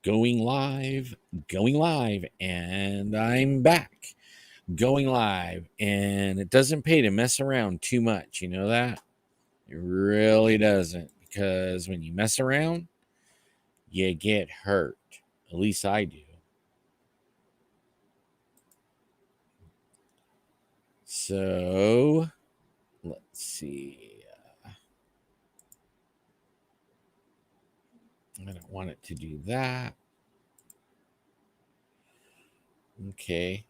Going live, and I'm back. Going live, and it doesn't pay to mess around too much. You know that? It really doesn't, because when you mess around, you get hurt. At least I do. So, let's see. I don't want it to do that. Okay.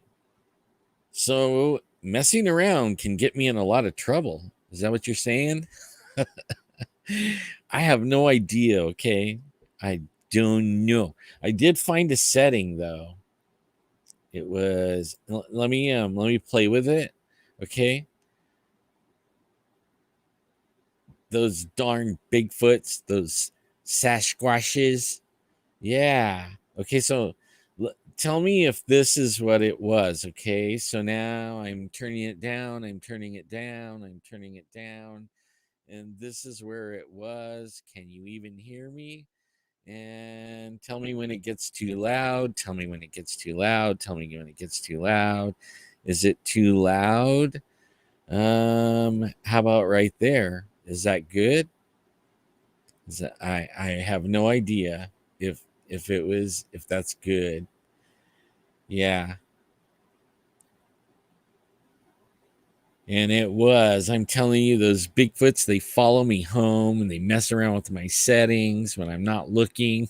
So, messing around can get me in a lot of trouble. Is that what you're saying? I have no idea, okay? I don't know. I did find a setting though. It was let me play with it. Okay? Those darn Bigfoots, those Sasquatches. Yeah. Okay, so tell me if this is what it was, okay? So now I'm turning it down, I'm turning it down, I'm turning it down, and this is where it was. Can you even hear me? And tell me when it gets too loud. Tell me when it gets too loud. Tell me when it gets too loud. Is it too loud? How about right there? Is that good? Is that, I have no idea if that's good. Yeah. And it was. I'm telling you, those Bigfoots, they follow me home and they mess around with my settings when I'm not looking.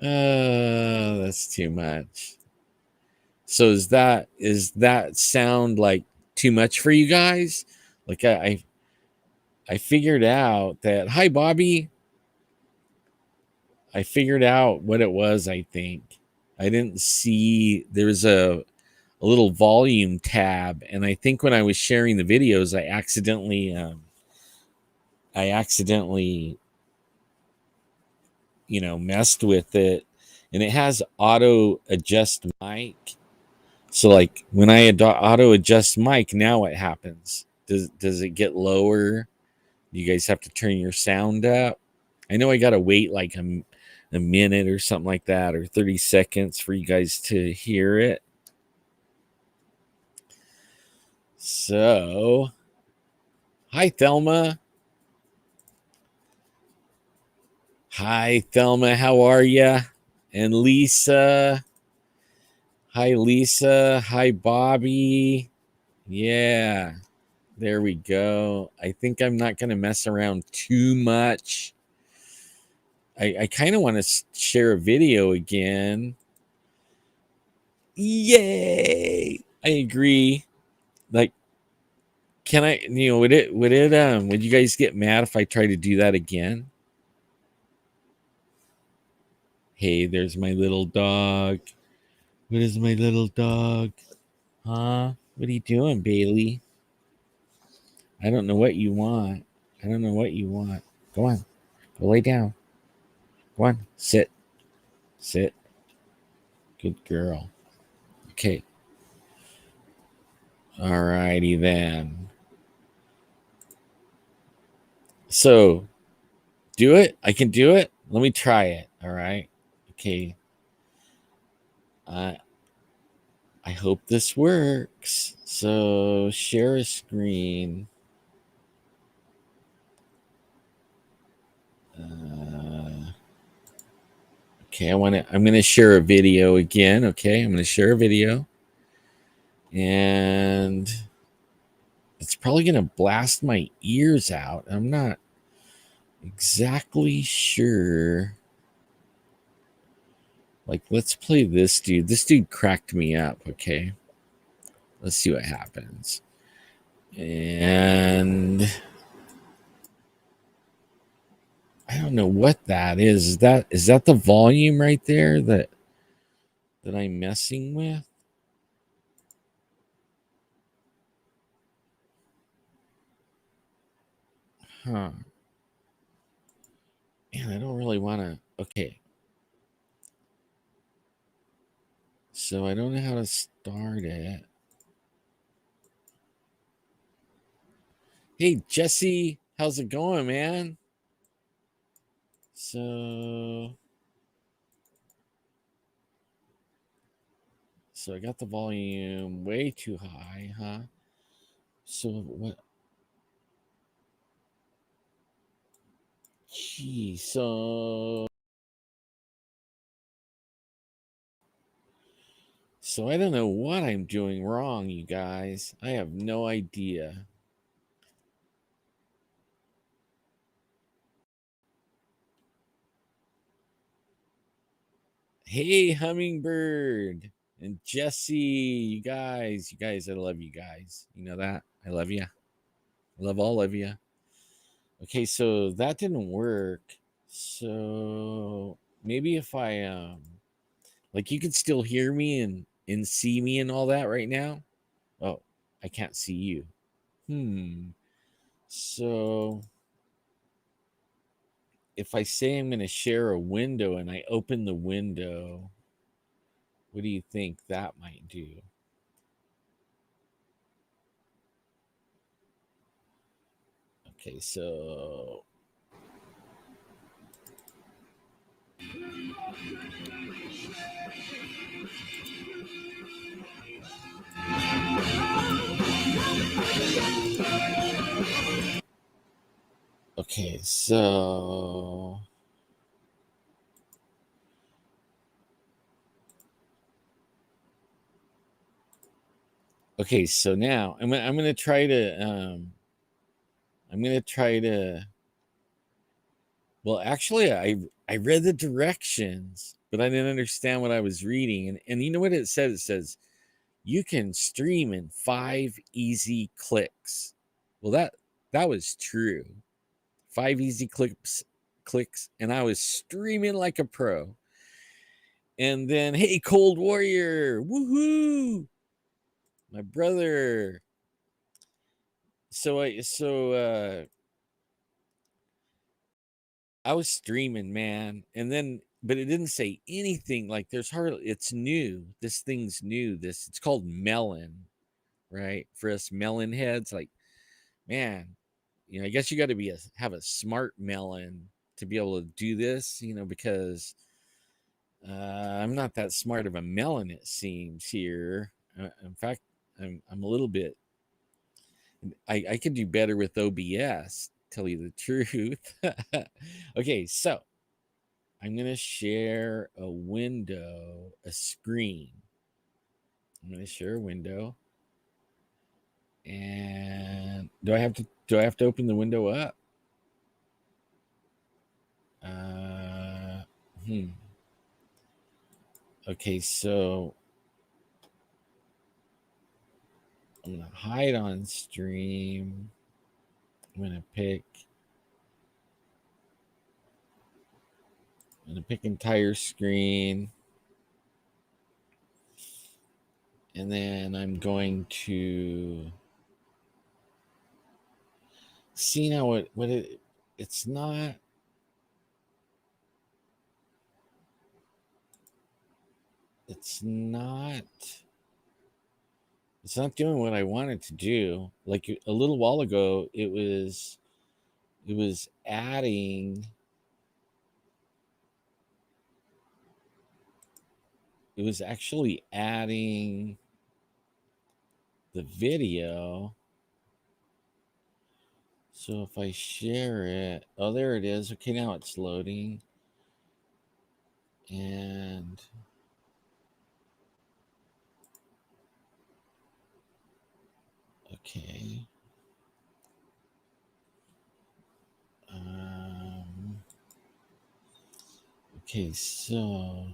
That's too much. So is that sound like too much for you guys? Like I figured out that, hi Bobby. I figured out what it was, I think. I didn't see there's a little volume tab, and I think when I was sharing the videos I accidentally messed with it, and it has auto adjust mic. So like when I auto adjust mic, now what happens? Does it get lower? You guys have to turn your sound up. I know I gotta wait like a minute or something like that, or 30 seconds for you guys to hear it. So, hi Thelma. Hi Thelma, how are ya? And Lisa. Hi Lisa. Hi Bobby. Yeah. There we go. I think I'm not going to mess around too much. I kind of want to share a video again. Yay! I agree. Like, can I? Would you guys get mad if I try to do that again? Hey, there's my little dog. What is my little dog? Huh? What are you doing, Bailey? I don't know what you want. I don't know what you want. Go on. Go lay down. Go on. Sit. Sit. Good girl. Okay. Alrighty then. So, do it. I can do it. Let me try it. All right. Okay. I hope this works. So, share a screen. Okay, I'm going to share a video again. Okay, I'm going to share a video. And it's probably going to blast my ears out. I'm not exactly sure. Like, let's play this dude. This dude cracked me up. Okay, let's see what happens. And I don't know what that is. Is that the volume right there that I'm messing with? Huh. Man, I don't really want to. Okay. So I don't know how to start it. Hey, Jesse, how's it going, man? So I got the volume way too high, huh? So what? Gee, so I don't know what I'm doing wrong, you guys. I have no idea. Hey, Hummingbird and Jesse, you guys, I love you guys. You know that? I love you. I love all of you. Okay, so that didn't work. So maybe if I like you can still hear me and see me and all that right now. Oh, I can't see you. So if I say I'm going to share a window and I open the window, what do you think that might do? Okay, so okay, so okay, so now I'm gonna try to I'm gonna try to well actually I read the directions, but I didn't understand what I was reading. And you know what it says? It says you can stream in 5 easy clicks. Well that was true. 5 easy clicks, and I was streaming like a pro. And then, hey, Cold Warrior, woohoo, my brother. I was streaming, man, and then but it didn't say anything like there's hardly it's new. This thing's new. This it's called melon, right? For us melon heads, like man, I guess you got to have a smart melon to be able to do this, because I'm not that smart of a melon, it seems here. In fact, I'm a little bit. I could do better with OBS. Tell you the truth. Okay, so I'm gonna share a window, a screen. I'm gonna share a window, and do I have to open the window up? Uh, hmm. Okay, so I'm gonna hide on stream. I'm gonna pick entire screen, and then I'm going to see now what it's not. It's not. It's not doing what I wanted to do. Like a little while ago, it was adding. It was actually adding the video. So if I share it, oh, there it is. Okay, now it's loading. And okay. Okay, so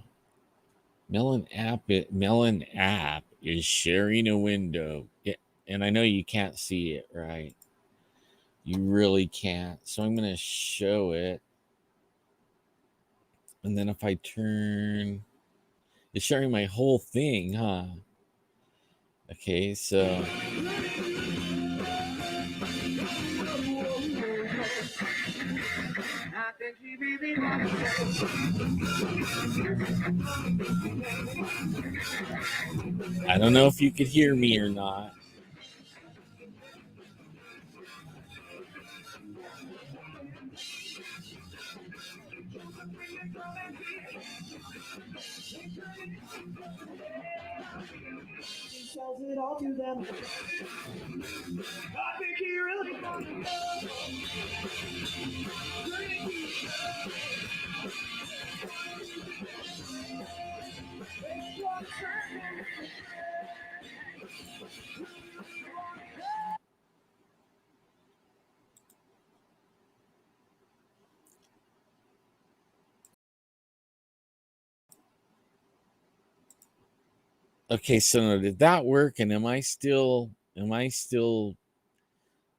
Melon app is sharing a window. And I know you can't see it, right? You really can't. So I'm going to show it. And then if I turn, it's showing my whole thing, huh? Okay, so I don't know if you could hear me or not. Sells it all to them. I think he really Okay, so did that work? And am I still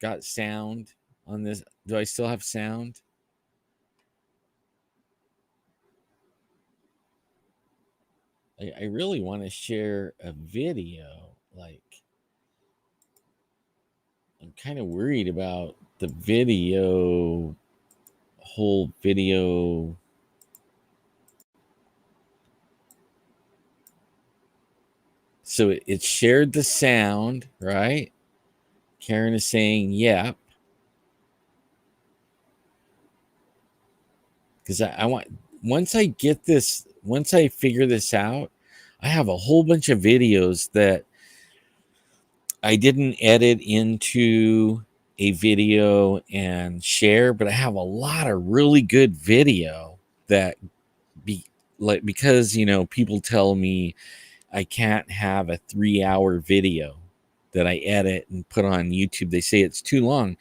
got sound on this? Do I still have sound? I really want to share a video. Like, I'm kind of worried about the whole video. So it shared the sound, right? Karen is saying, yep. Because I want, once I figure this out, I have a whole bunch of videos that I didn't edit into a video and share, but I have a lot of really good video that be like, because people tell me I can't have a 3-hour video that I edit and put on YouTube. They say it's too long.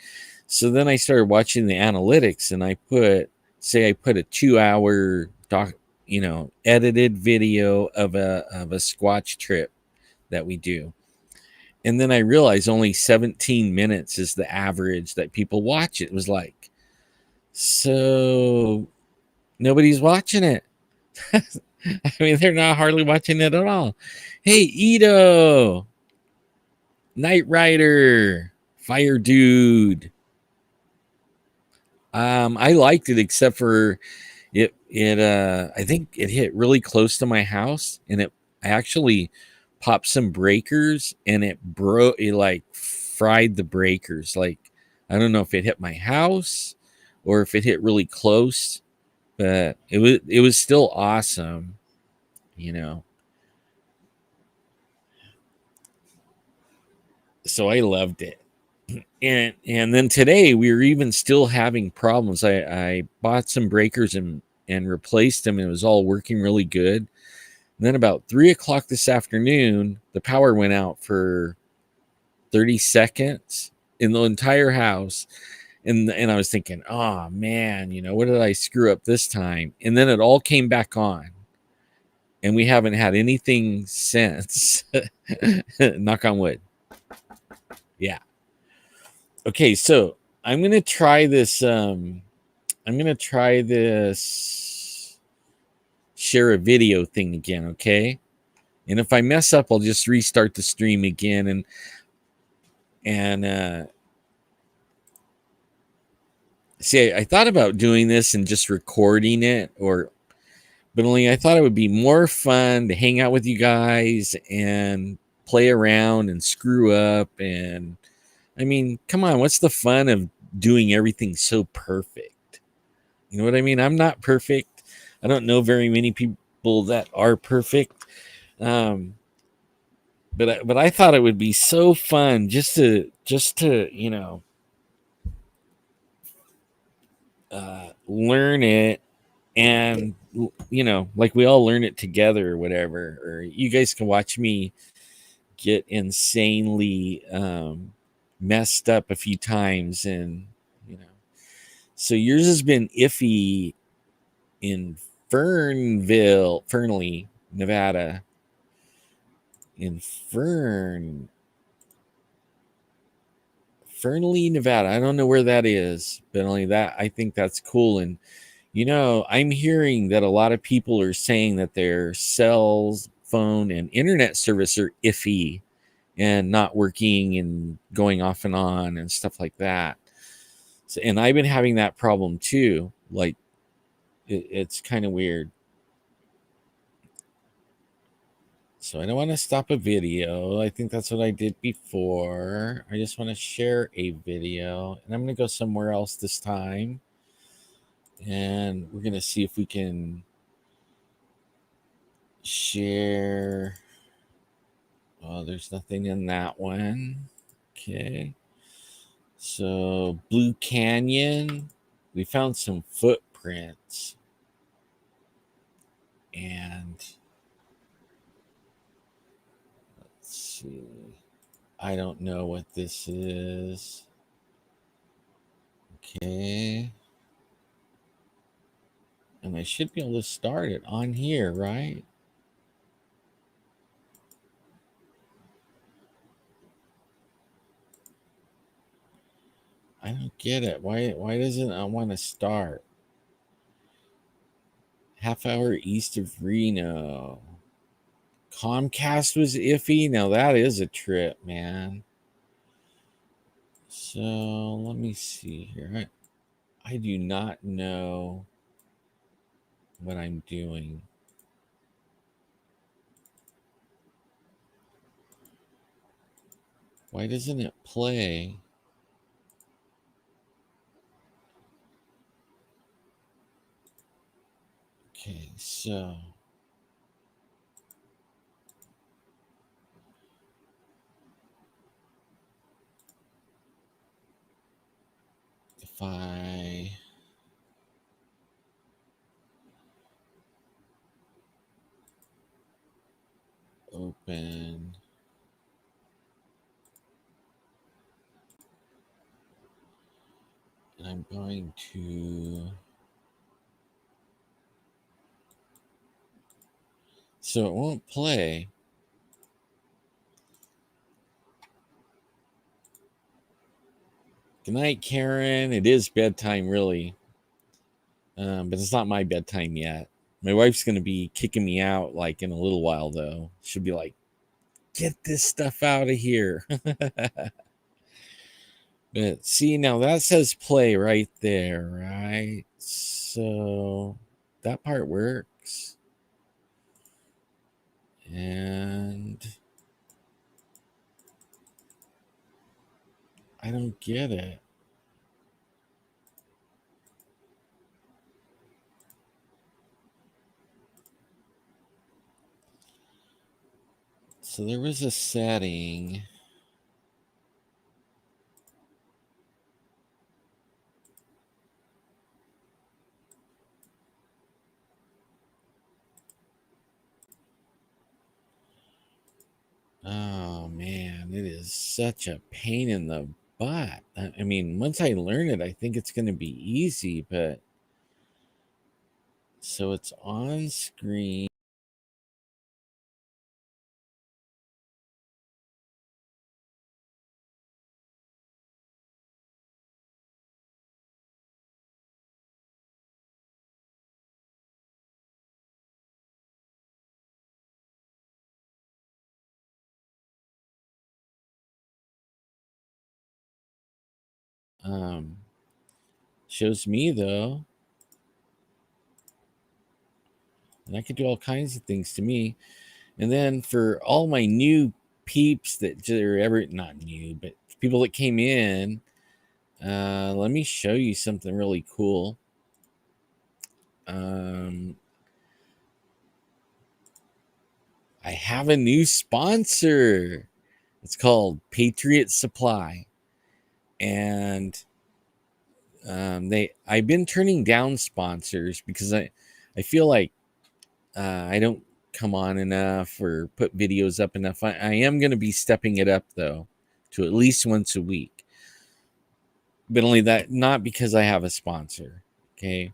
So then I started watching the analytics, and I put a 2-hour edited video of a Squatch trip that we do. And then I realized only 17 minutes is the average that people watch it. It was like, so nobody's watching it. I mean, they're not hardly watching it at all. Hey, Ito, Knight Rider, Fire Dude. I liked it, except for I think it hit really close to my house, and I actually popped some breakers, and it like fried the breakers. Like, I don't know if it hit my house or if it hit really close, but it was still awesome, you know. So I loved it. And then today we were even still having problems. I bought some breakers and replaced them, and it was all working really good. And then about 3 o'clock this afternoon, the power went out for 30 seconds in the entire house. And I was thinking, oh man, what did I screw up this time? And then it all came back on. And we haven't had anything since. Knock on wood. Yeah. Okay, so I'm gonna try this. Share a video thing again, okay? And if I mess up, I'll just restart the stream again and see. I thought about doing this and just recording it, but only I thought it would be more fun to hang out with you guys and play around and screw up. And I mean, come on, what's the fun of doing everything so perfect? You know what I mean? I'm not perfect. I don't know very many people that are perfect. But I thought it would be so fun just to learn it, and like we all learn it together or whatever. Or you guys can watch me get insanely messed up a few times, and you know. So yours has been iffy in Fernley, Nevada. In Fernley, Nevada. I don't know where that is, but only that I think that's cool. And I'm hearing that a lot of people are saying that their cell phone and internet service are iffy and not working and going off and on and stuff like that. So, and I've been having that problem too. Like, it's kind of weird. So I don't want to stop a video. I think that's what I did before. I just want to share a video, and I'm going to go somewhere else this time. And we're going to see if we can share. Oh, there's nothing in that one. Okay. So, Blue Canyon, we found some footprints. And let's see. I don't know what this is. Okay. And I should be able to start it on here, right? I don't get it. Why doesn't I want to start? Half hour east of Reno. Comcast was iffy. Now that is a trip, man. So let me see here. I do not know what I'm doing. Why doesn't it play? Okay, so if I open, and I'm going to, so it won't play. Good night, Karen. It is bedtime, really. But it's not my bedtime yet. My wife's going to be kicking me out like in a little while, though. She'll be like, get this stuff out of here. But see, now that says play right there, right? So that part works. And I don't get it. So there was a setting. Oh man, it is such a pain in the butt. I mean, once I learn it, I think it's going to be easy, but so it's on screen. Um, Shows me though, and I could do all kinds of things to me. And then for all my new peeps that are ever not new, but people that came in, let me show you something really cool. Um, I have a new sponsor. It's called Patriot Supply, and I've been turning down sponsors because I feel like I don't come on enough or put videos up enough. I am going to be stepping it up though to at least once a week, but only that not because I have a sponsor. Okay,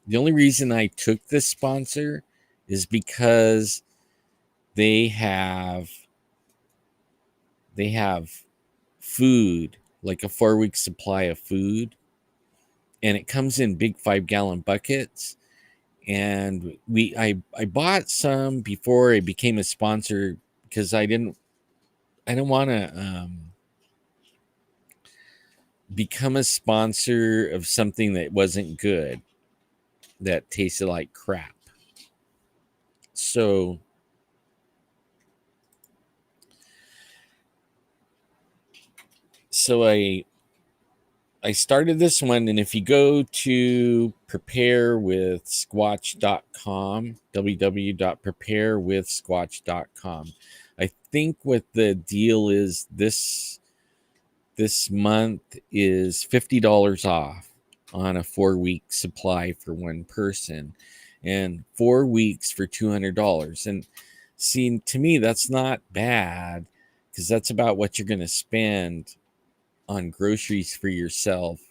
the only reason I took this sponsor is because they have they have food, like a 4 week supply of food, and it comes in big 5 gallon buckets. And I bought some before I became a sponsor because I don't want to become a sponsor of something that wasn't good, that tasted like crap. So so I started this one, and if you go to preparewithsquatch.com, www.preparewithsquatch.com, I think what the deal is this month is $50 off on a 4-week supply for one person, and 4 weeks for $200. And see, to me, that's not bad, because that's about what you're going to spend on groceries for yourself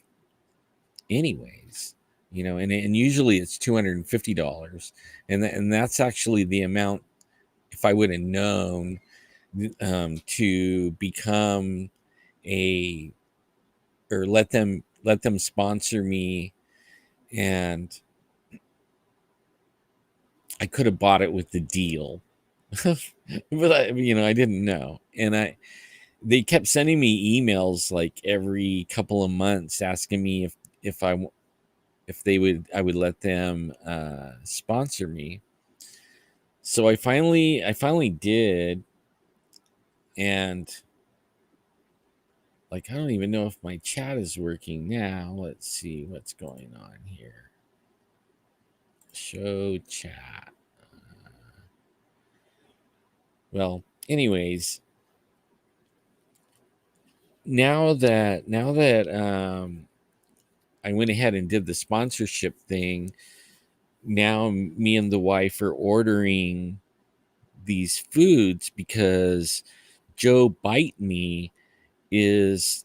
anyways, and usually it's $250, and that's actually the amount, if I would have known, to become a, or let them sponsor me, and I could have bought it with the deal. But I didn't know, and they kept sending me emails like every couple of months asking me if I would let them sponsor me. So I finally did, and like I don't even know if my chat is working now. Let's see what's going on here. Show chat. Well, anyways, now that I went ahead and did the sponsorship thing, now me and the wife are ordering these foods because Joe Bite Me is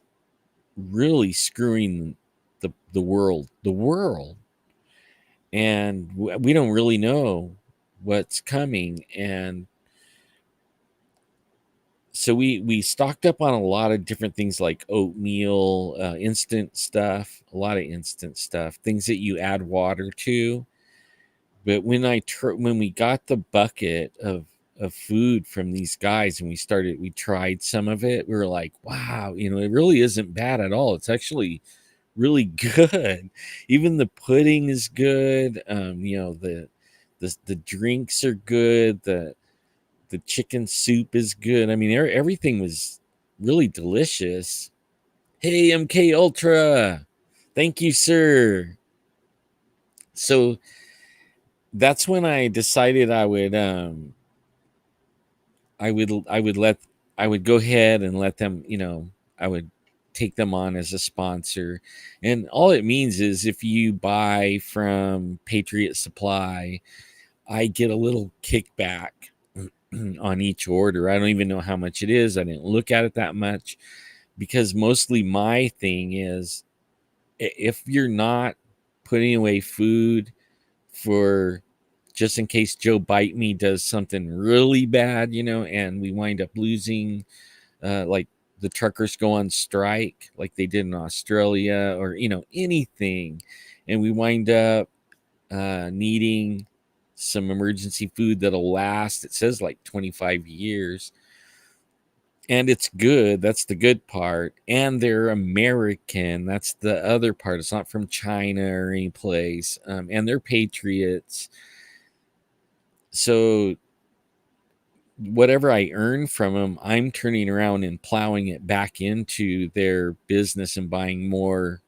really screwing the world, and we don't really know what's coming. And so we stocked up on a lot of different things like oatmeal, instant stuff, a lot of instant stuff, things that you add water to. But when we got the bucket of food from these guys, and we tried some of it, we were like, wow, it really isn't bad at all. It's actually really good. Even the pudding is good. The drinks are good. The chicken soup is good. I mean, everything was really delicious. Hey, MK Ultra, thank you, sir. So that's when I decided I would go ahead and let them, I would take them on as a sponsor. And all it means is if you buy from Patriot Supply, I get a little kickback on each order. I don't even know how much it is. I didn't look at it that much, because mostly my thing is, if you're not putting away food for just in case Joe Bite Me does something really bad, and we wind up losing, like the truckers go on strike like they did in Australia, or anything, and we wind up needing some emergency food that'll last, it says, like 25 years, and it's good. That's the good part. And they're American. That's the other part. It's not from China or any place. And they're patriots. So whatever I earn from them, I'm turning around and plowing it back into their business and buying more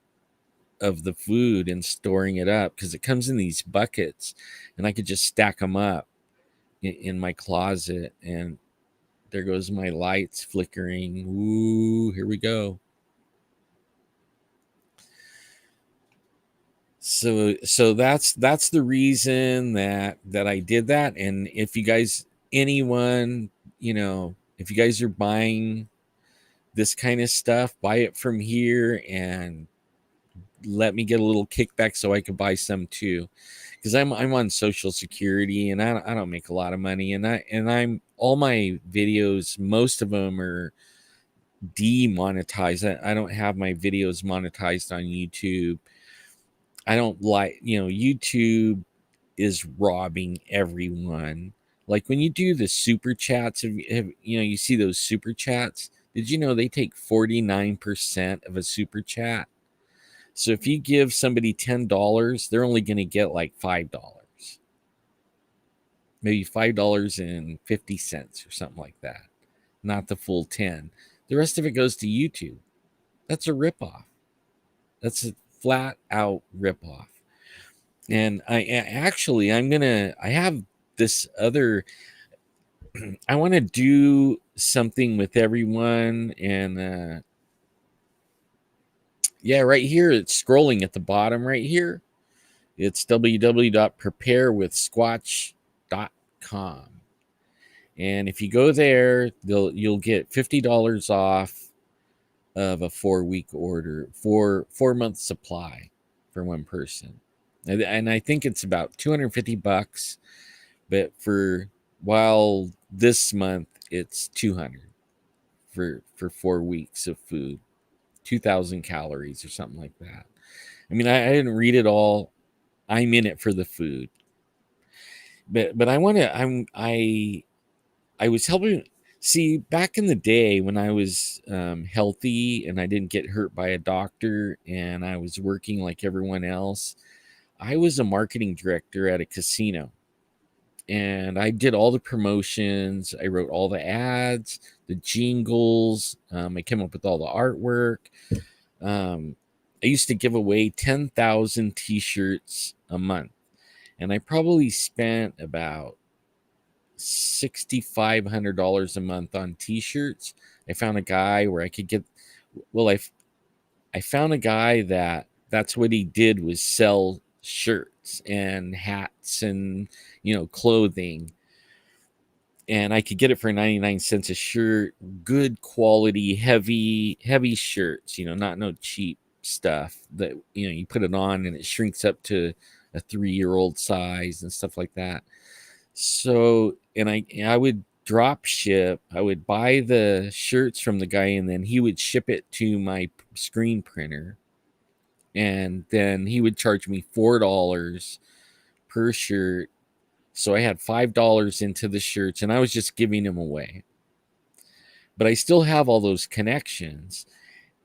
of the food and storing it up, because it comes in these buckets, and I could just stack them up in my closet. And there goes my lights flickering. Ooh, here we go. So that's the reason that I did that. And if you guys, anyone, if you guys are buying this kind of stuff, buy it from here and let me get a little kickback so I could buy some too, because I'm on Social Security, and I don't make a lot of money, and I'm all my videos, most of them are demonetized. I don't have my videos monetized on YouTube. I don't like, YouTube is robbing everyone. Like when you do the super chats, you see those super chats. Did you know they take 49% of a super chat? So if you give somebody $10, they're only going to get like $5, maybe $5.50 or something like that. Not the full 10. The rest of it goes to YouTube. That's a ripoff. That's a flat out ripoff. And I have this other, I want to do something with everyone. And yeah, right here, it's scrolling at the bottom right here. It's www.preparewithsquatch.com. And if you go there, you'll get $50 off of a 4-week order, 4 month supply for one person. And I think it's about $250, but for while this month it's 200 for 4 weeks of food, 2,000 calories or something like that. I mean, I didn't read it all. I'm in it for the food, but I want to. I was helping. See, back in the day when I was healthy and I didn't get hurt by a doctor and I was working like everyone else, I was a marketing director at a casino. And I did all the promotions. I wrote all the ads, the jingles. I came up with all the artwork. Um, I used to give away 10,000 t-shirts a month. And I probably spent about $6,500 a month on t-shirts. I found a guy where I could get, well, I found a guy that's what he did, was sell shirts and hats and clothing, and I could get it for 99 cents a shirt. Good quality, heavy shirts, not no cheap stuff that you put it on and it shrinks up to a 3-year-old size and stuff like that. So, and I would drop ship. I would buy the shirts from the guy, and then he would ship it to my screen printer, and then he would charge me $4 per shirt. So I had $5 into the shirts, and I was just giving them away. But I still have all those connections,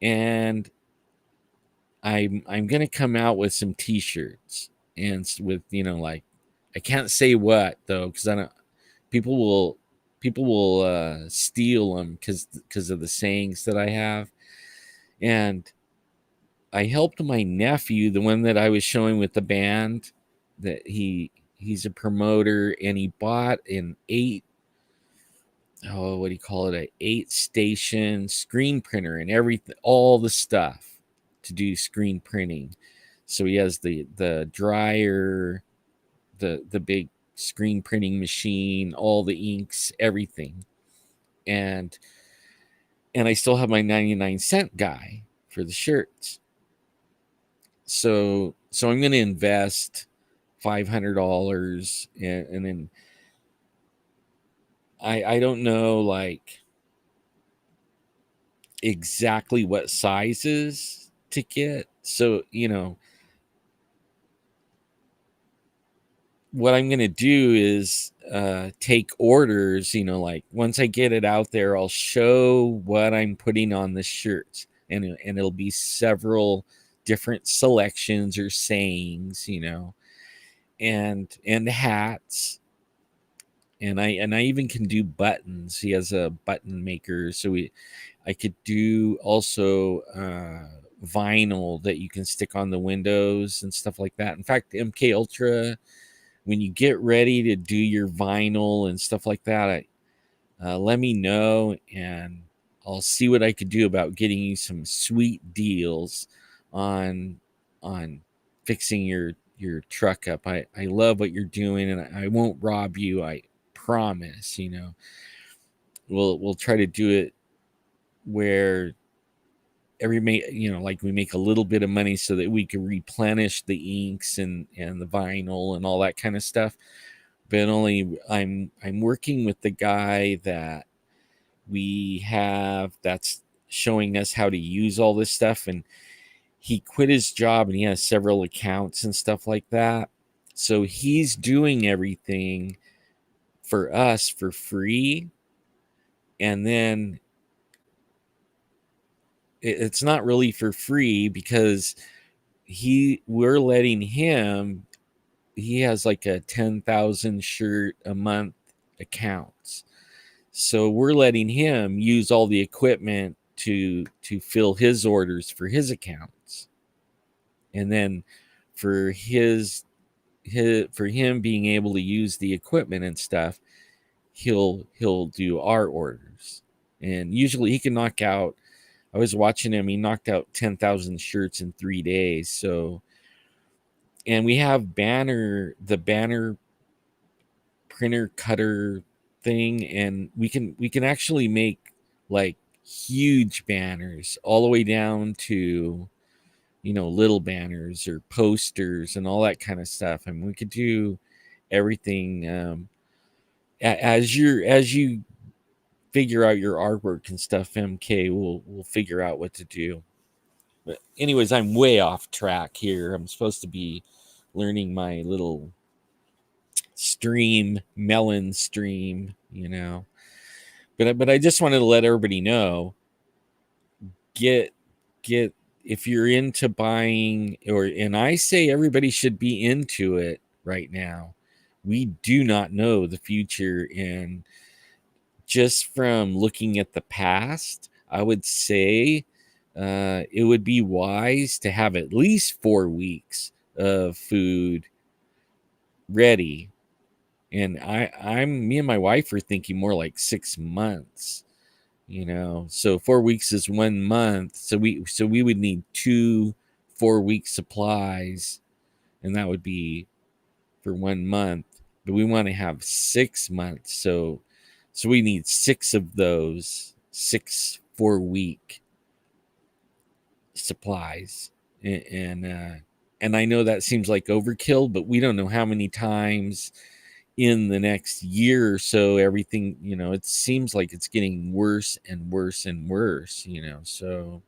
and I'm gonna come out with some T-shirts, and with like, I can't say what though, because I don't. People will steal them because of the sayings that I have. And I helped my nephew, the one that I was showing with the band, that he's a promoter, and he bought an what do you call it, a 8-station screen printer and everything, all the stuff to do screen printing. So he has the dryer, the big screen printing machine, all the inks, everything. And I still have my 99-cent guy for the shirts. So I'm going to invest $500, and then I don't know like exactly what sizes to get. So, what I'm going to do is take orders, like once I get it out there, I'll show what I'm putting on the shirts, and it'll be several different selections or sayings, and hats. And I even can do buttons. He has a button maker, so I could do also vinyl that you can stick on the windows and stuff like that. In fact, MK Ultra, when you get ready to do your vinyl and stuff like that, let me know, and I'll see what I could do about getting you some sweet deals on fixing your truck up. I love what you're doing, and I won't rob you. I promise. We'll try to do it where like we make a little bit of money so that we can replenish the inks and the vinyl and all that kind of stuff. But only I'm working with the guy that we have that's showing us how to use all this stuff, and he quit his job and he has several accounts and stuff like that. So he's doing everything for us for free. And then it's not really for free, because we're letting him, he has like a 10,000 shirt a month accounts. So we're letting him use all the equipment to fill his orders for his accounts. and then for for him being able to use the equipment and stuff, he'll do our orders. And usually he can knock out, I was watching him, he knocked out 10,000 shirts in 3 days. So, and we have the banner printer cutter thing, and we can actually make like huge banners all the way down to, little banners or posters and all that kind of stuff. I mean, we could do everything. As you figure out your artwork and stuff, MK, we'll figure out what to do. But anyways, I'm way off track here. I'm supposed to be learning my little melon stream. But I just wanted to let everybody know, get get if you're into buying, and I say everybody should be into it right now. We do not know the future, and just from looking at the past, I would say it would be wise to have at least 4 weeks of food ready. And me and my wife are thinking more like 6 months. So 4 weeks is 1 month. So we would need 2 4-week supplies, and that would be for 1 month. But we want to have 6 months, so we need 6 of those 4-week supplies. And I know that seems like overkill, but we don't know how many times in the next year or so everything, it seems like it's getting worse and worse and worse. So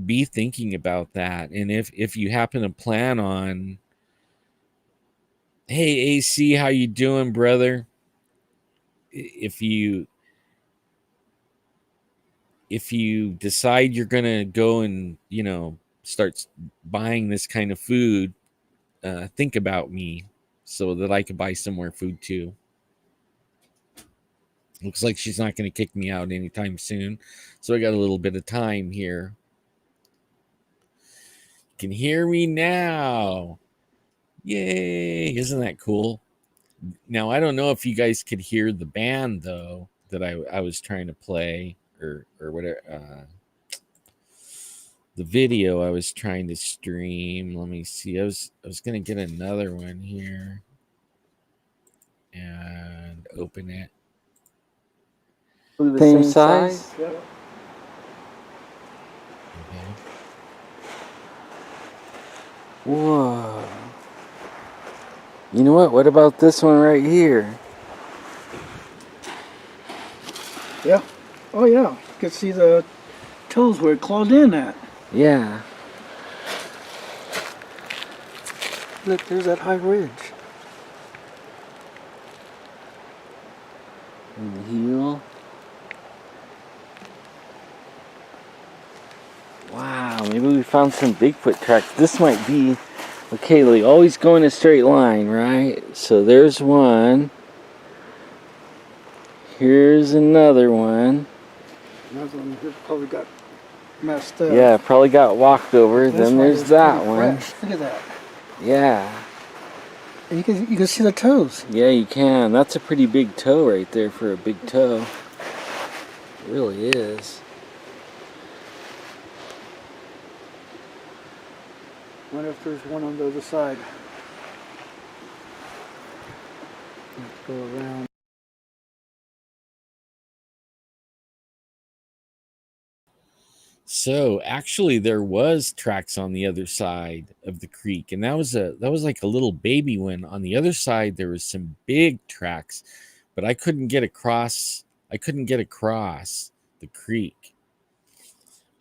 be thinking about that. And if you happen to plan on, hey AC, how you doing, brother? If you decide you're gonna go and start buying this kind of food, think about me so that I could buy some more food too. Looks like she's not going to kick me out anytime soon, so I got a little bit of time here. You can hear me now. Yay! Isn't that cool? Now I don't know if you guys could hear the band though that I was trying to play, or whatever. The video I was trying to stream. Let me see. I was gonna get another one here and open it. Same size? Yep. Okay. Whoa. You know what? What about this one right here? Yeah. Oh yeah. You can see the toes where it clawed in at. Yeah. Look, there's that high ridge. And the heel. Wow, maybe we found some Bigfoot tracks. This might be, okay, they always go in a straight line, right? So there's one. Here's another one. Another one here probably got messed up. Yeah, probably got walked over. This Then one there's is that pretty one. fresh. Look at that. Yeah. And you can see the toes. Yeah, you can. That's a pretty big toe right there for a big toe. It really is. Wonder if there's one on the other side. Let's go around. So actually, there was tracks on the other side of the creek, and that was like a little baby one. On the other side, there was some big tracks, but I couldn't get across. I couldn't get across the creek.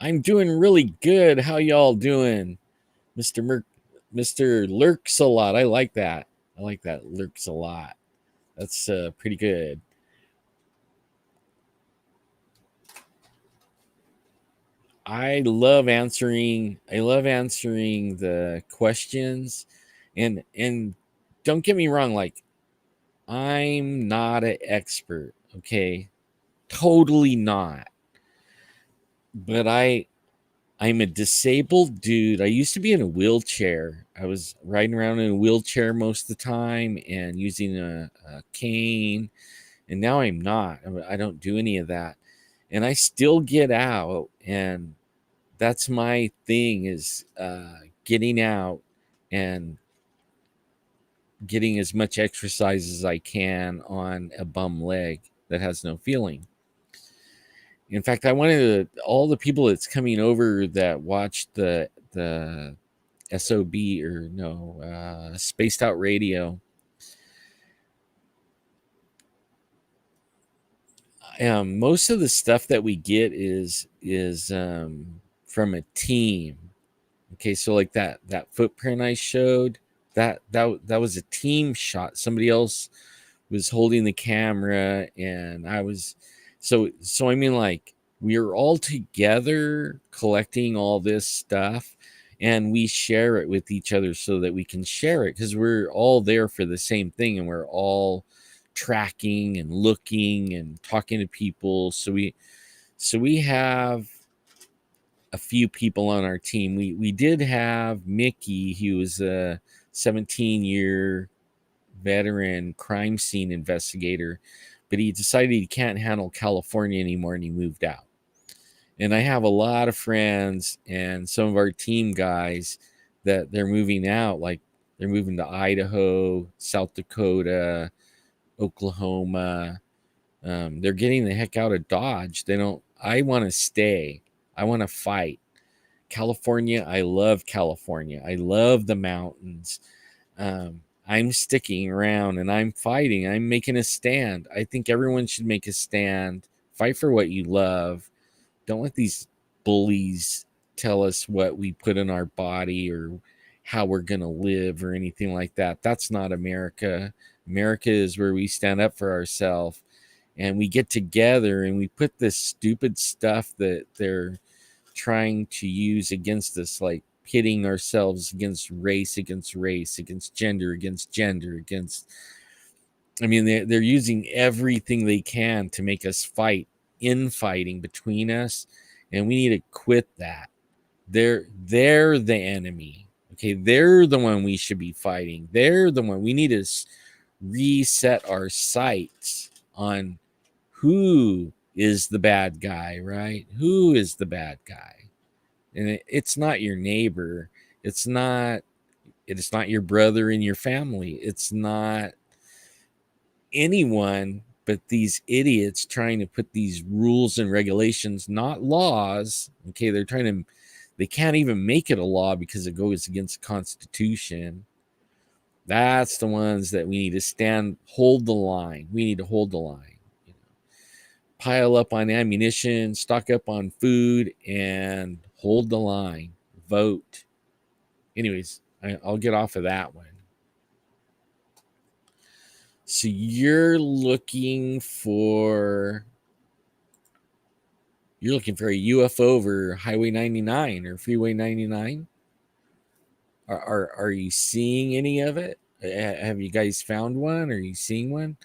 I'm doing really good. How y'all doing, Mr. Lurks a lot? I like that. I like that, lurks a lot. That's pretty good. I love answering the questions, and don't get me wrong, like, I'm not an expert, okay? Totally not. But I'm a disabled dude. I used to be in a wheelchair. I was riding around in a wheelchair most of the time and using a cane. And now I'm not. I don't do any of that. And I still get out. And that's my thing is getting out and getting as much exercise as I can on a bum leg that has no feeling. In fact, I wanted all the people that's coming over that watched the SOB or no spaced out radio. Most of the stuff that we get is from a team. Okay, so like that footprint I showed, that was a team shot. Somebody else was holding the camera, and I was so I mean, like, we are all together collecting all this stuff, and we share it with each other so that we can share it because we're all there for the same thing, and we're all tracking and looking and talking to people. So we have a few people on our team. We did have Mickey. He was a 17-year veteran crime scene investigator, but he decided he can't handle California anymore and he moved out. And I have a lot of friends and some of our team guys that they're moving out, like they're moving to Idaho, South Dakota, Oklahoma. They're getting the heck out of Dodge. They don't. I want to stay. I want to fight. California, I love California. I love the mountains. I'm sticking around and I'm fighting. I'm making a stand. I think everyone should make a stand. Fight for what you love. Don't let these bullies tell us what we put in our body or how we're going to live or anything like that. That's not America. America is where we stand up for ourselves and we get together and we put this stupid stuff that they're trying to use against us, like pitting ourselves against race, against gender, against I mean, they're using everything they can to make us fight, infighting between us, and we need to quit that. They're the enemy. Okay, they're the one we should be fighting. They're the one we need to reset our sights on who is the bad guy, right? Who is the bad guy? And it's not your neighbor. It's not your brother in your family. It's not anyone but these idiots trying to put these rules and regulations, not laws. Okay, they can't even make it a law because it goes against the Constitution. That's the ones that we need to hold the line. We need to hold the line. Pile up on ammunition, stock up on food, and hold the line. Vote. Anyways, I'll get off of that one. So you're looking for a UFO over Highway 99 or Freeway 99? Are you seeing any of it? Have you guys found one? Are you seeing one?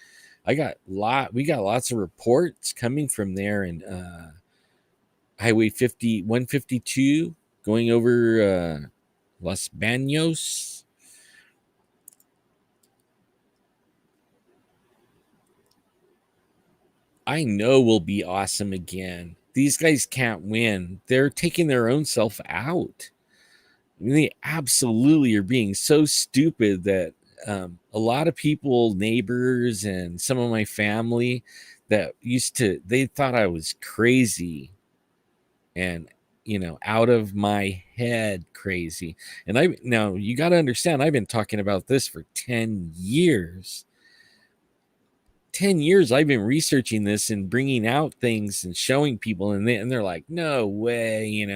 We got lots of reports coming from there in Highway 152 going over Los Banos. I know we'll be awesome again. These guys can't win. They're taking their own self out. I mean, they absolutely are being so stupid that a lot of people, neighbors, and some of my family that they thought I was crazy and, out of my head crazy. And now you got to understand, I've been talking about this for 10 years. 10 years I've been researching this and bringing out things and showing people, and they're like, no way,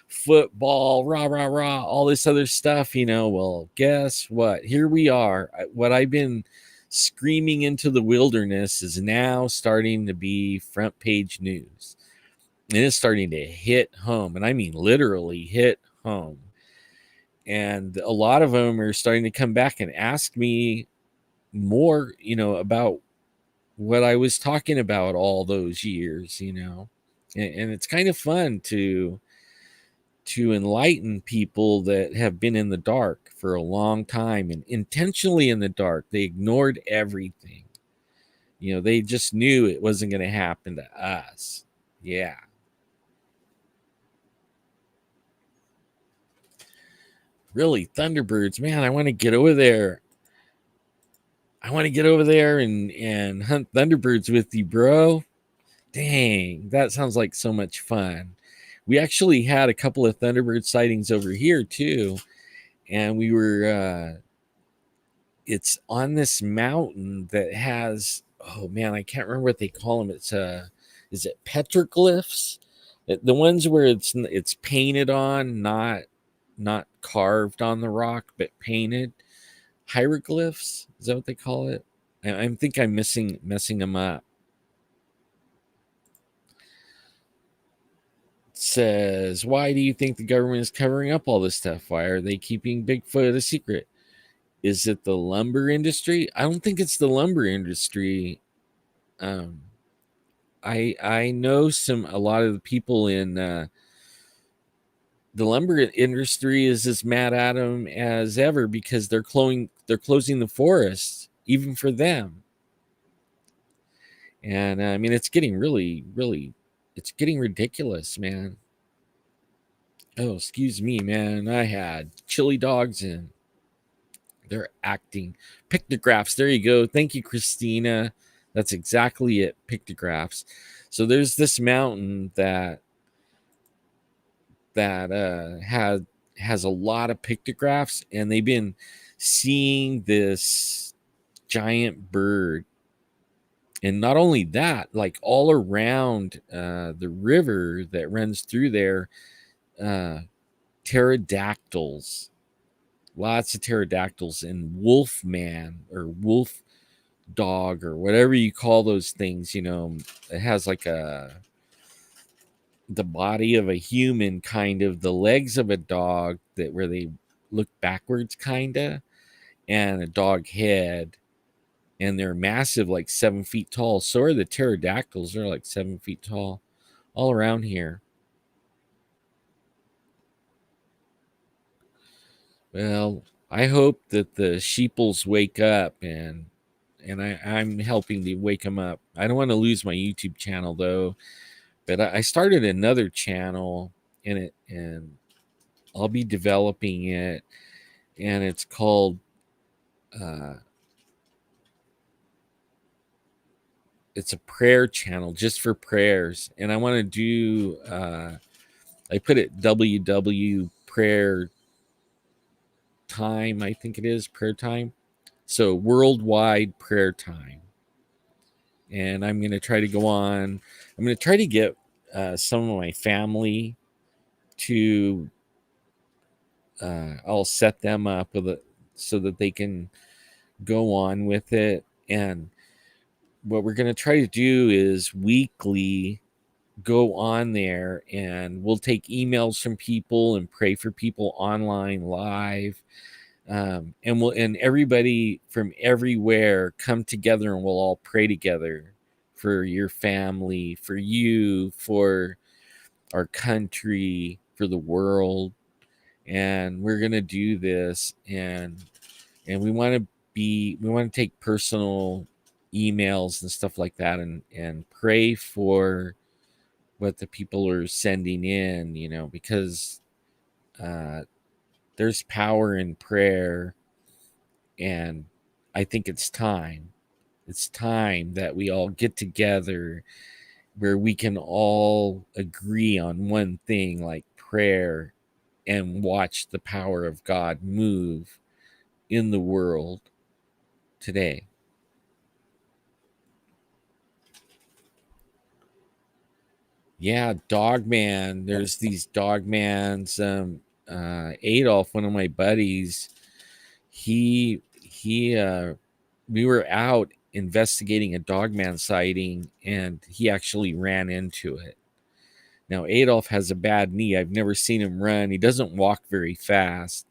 football, rah, rah, rah, all this other stuff, well, guess what? Here we are. What I've been screaming into the wilderness is now starting to be front page news. And it's starting to hit home. And I mean, literally hit home. And a lot of them are starting to come back and ask me more, about what I was talking about all those years, and it's kind of fun to to enlighten people that have been in the dark for a long time and intentionally in the dark. They ignored everything. They just knew it wasn't going to happen to us. Yeah. Really, Thunderbirds, man, I want to get over there. I want to get over there and hunt Thunderbirds with you, bro. Dang, that sounds like so much fun. We actually had a couple of Thunderbird sightings over here too, and we were it's on this mountain that has, oh man, I can't remember what they call them. It's is it petroglyphs? The ones where it's painted on, not carved on the rock, but painted. Hieroglyphs, is that what they call it? I think I'm messing them up. It says, why do you think the government is covering up all this stuff? Why are they keeping Bigfoot a secret? Is it the lumber industry? I don't think it's the lumber industry. Um, I know a lot of the people in the lumber industry is as mad at them as ever because they're closing the forests even for them. And I mean, it's getting it's getting ridiculous, man. Oh, excuse me, man. I had chili dogs and they're acting. Pictographs. There you go. Thank you, Christina. That's exactly it. Pictographs. So there's this mountain that has a lot of pictographs, and they've been seeing this giant bird. And not only that, like all around the river that runs through there, pterodactyls, lots of pterodactyls, and wolf man or wolf dog or whatever you call those things. It has like the body of a human, kind of the legs of a dog that where they look backwards, kinda, and a dog head. And they're massive, like 7 feet tall. So are the pterodactyls. They're like 7 feet tall all around here. Well, I hope that the sheeples wake up, and I'm helping to wake them up. I don't want to lose my YouTube channel though, but I started another channel in it, and I'll be developing it, and it's called it's a prayer channel just for prayers, and I want to do I put it WW prayer time, I think it is prayer time. So worldwide prayer time. And I'm going to try to go on. I'm going to try to get some of my family to, I'll set them up with it so that they can go on with it. And what we're going to try to do is weekly go on there, and we'll take emails from people and pray for people online live. And everybody from everywhere come together, and we'll all pray together for your family, for you, for our country, for the world. And we're gonna do this, and we want to take personal emails and stuff like that, and pray for what the people are sending in, because there's power in prayer. And I think it's time. It's time that we all get together where we can all agree on one thing, like prayer, and watch the power of God move in the world today. Yeah, Dogman. There's these Dogmans. Adolf, one of my buddies, he we were out investigating a Dogman sighting, and he actually ran into it. Now Adolf has a bad knee. I've never seen him run. He doesn't walk very fast.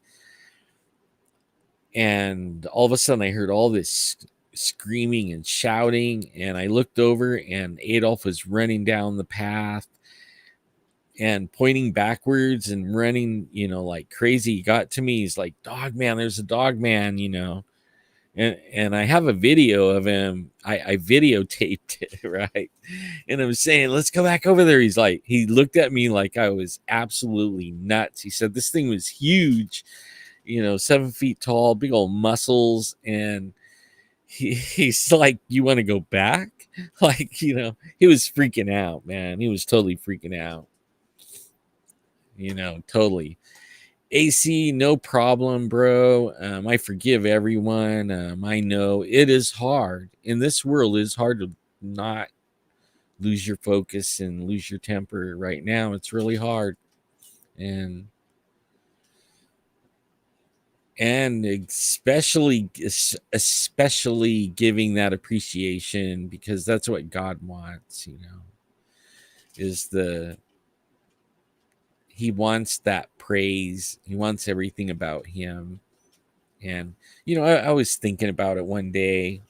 And all of a sudden I heard all this screaming and shouting, and I looked over, and Adolf was running down the path and pointing backwards and running, like crazy. He got to me. He's like, "Dog man, there's a dog man," And I have a video of him. I videotaped it, right? And I'm saying, "Let's go back over there." He's like, he looked at me like I was absolutely nuts. He said this thing was huge, 7 feet tall, big old muscles, and he's like, "You want to go back?" Like, he was freaking out, man. He was totally freaking out. Totally. AC, no problem, bro. I forgive everyone. I know it is hard. In this world, it is hard to not lose your focus and lose your temper right now. It's really hard. And especially giving that appreciation, because that's what God wants, is he wants that praise. He wants everything about him. And I was thinking about it one day.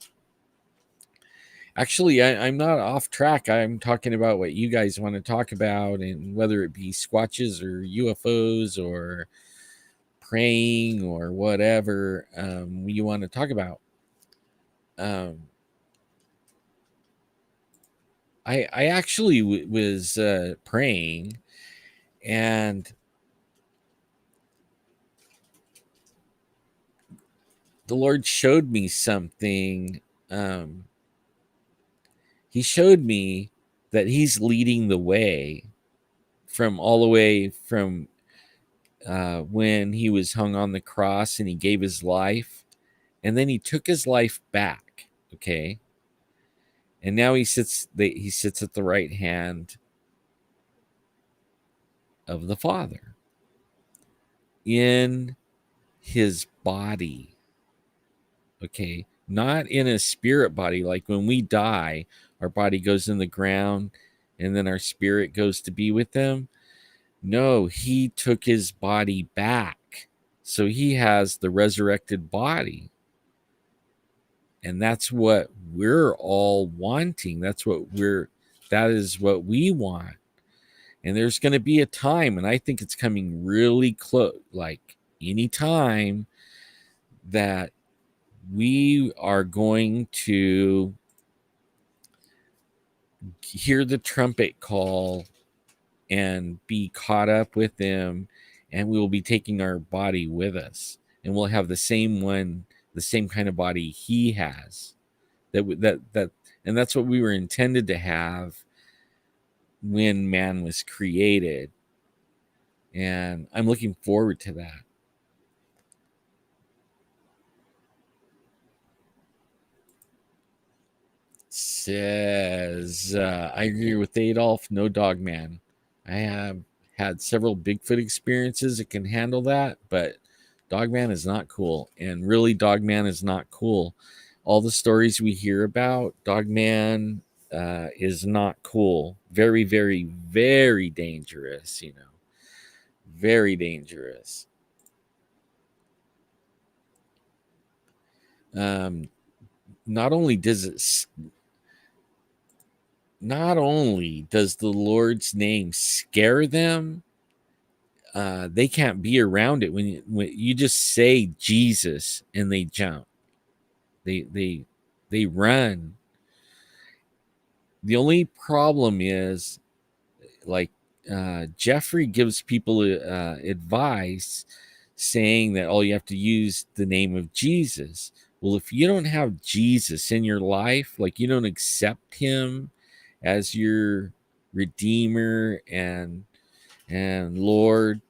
Actually, I'm not off track. I'm talking about what you guys want to talk about, and whether it be squatches or UFOs or praying or whatever you want to talk about. I actually was praying, and the Lord showed me something. He showed me that He's leading the way from all the way from when He was hung on the cross and He gave His life, and then He took His life back. Okay, and now He sits at the right hand of the Father in His body. Okay, not in a spirit body. Like when we die, our body goes in the ground and then our spirit goes to be with them. No, He took His body back. So He has the resurrected body. And that's what we're all wanting. That is what we want. And there's going to be a time, and I think it's coming really close, like any time, that we are going to hear the trumpet call and be caught up with them, and we will be taking our body with us, and we'll have the same kind of body He has. And that's what we were intended to have when man was created, and I'm looking forward to that. Says, I agree with Adolf. No dog man. I have had several Bigfoot experiences that can handle that, but Dogman is not cool. And really, Dogman is not cool. All the stories we hear about, Dogman is not cool. Very, very, very dangerous, Very dangerous. Not only does the Lord's name scare them, they can't be around it. When you just say Jesus and they jump, they run. The only problem is, like, Jeffrey gives people advice saying that all you have to use the name of Jesus. Well, if you don't have Jesus in your life, like you don't accept Him as your Redeemer and Lord,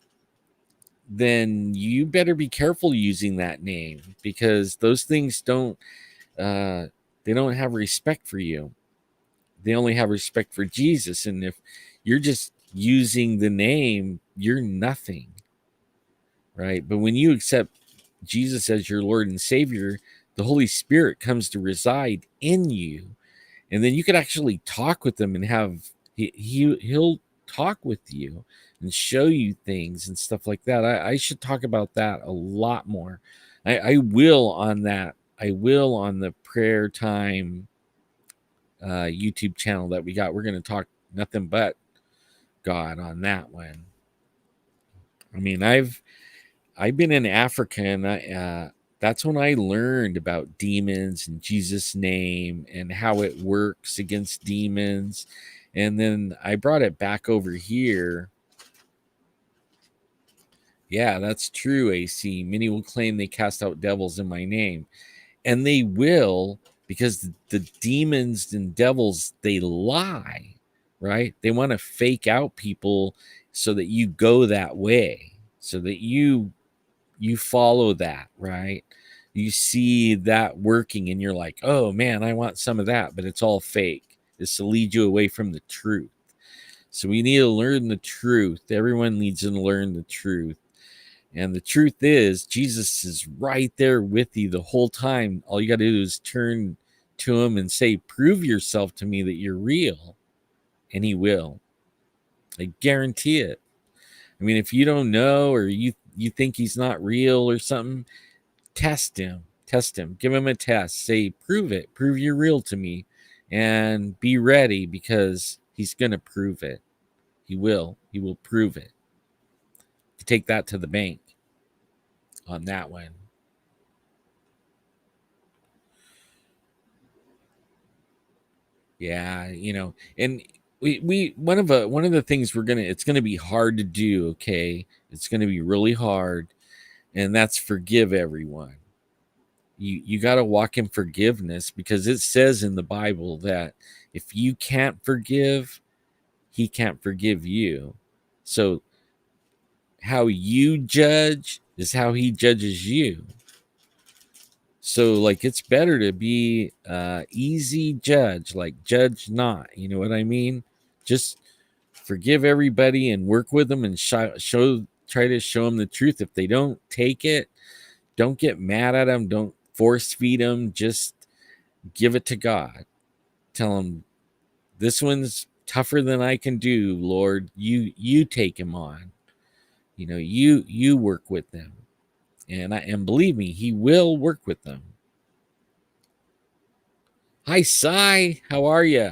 then you better be careful using that name, because those things they don't have respect for you. They only have respect for Jesus. And if you're just using the name, you're nothing, right? But when you accept Jesus as your Lord and Savior, the Holy Spirit comes to reside in you, and then you could actually talk with them and he'll talk with you and show you things and stuff like that. I should talk about that a lot more. I will on that. I will on the prayer time YouTube channel that we got. We're going to talk nothing but God on that one. I mean, I've been in Africa, and that's when I learned about demons and Jesus' name and how it works against demons. And then I brought it back over here. Yeah, that's true, AC. Many will claim they cast out devils in my name. And they will, because the demons and devils, they lie, right? They want to fake out people so that you go that way, so that you follow that, right? You see that working and you're like, oh man, I want some of that, but it's all fake. It's to lead you away from the truth. So we need to learn the truth. Everyone needs to learn the truth. And the truth is, Jesus is right there with you the whole time. All you got to do is turn to him and say, prove yourself to me that you're real. And he will. I guarantee it. I mean, if you don't know, or you think he's not real or something, test him, give him a test, say, prove it, prove you're real to me, and be ready, because he's going to prove it. He will prove it. You take that to the bank on that one. Yeah, and we one of the things it's gonna be hard to do. Okay, it's gonna be really hard, and that's forgive everyone. You got to walk in forgiveness, because it says in the Bible that if you can't forgive, he can't forgive you. So how you judge is how he judges you. So like, it's better to be easy judge, like judge not. You know what I mean? Just forgive everybody and work with them, and try to show them the truth. If they don't take it, don't get mad at them. Don't force feed them. Just give it to God. Tell them, this one's tougher than I can do, Lord. You take him on. You work with them. And believe me, he will work with them. Hi, Sai. How are you?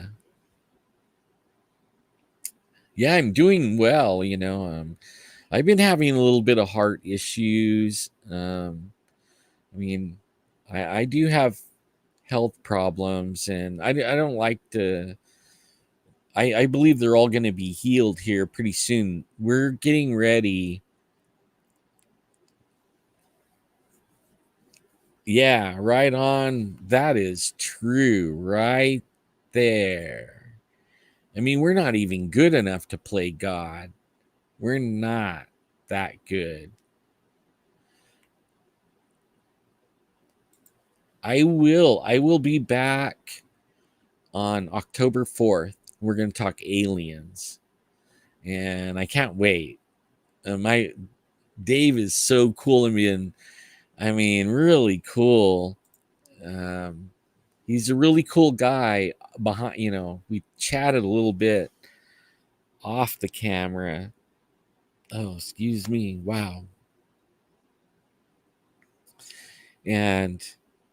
Yeah, I'm doing well. I've been having a little bit of heart issues. I mean, I do have health problems, and I don't like to. I believe they're all going to be healed here pretty soon. We're getting ready. Yeah, right on. That is true, right there. I mean, we're not even good enough to play God. We're not that good. I will be back on October 4th. We're going to talk aliens, and I can't wait. My Dave is so cool, and I mean, really cool. Um, he's a really cool guy. We chatted a little bit off the camera. Oh, excuse me. Wow. And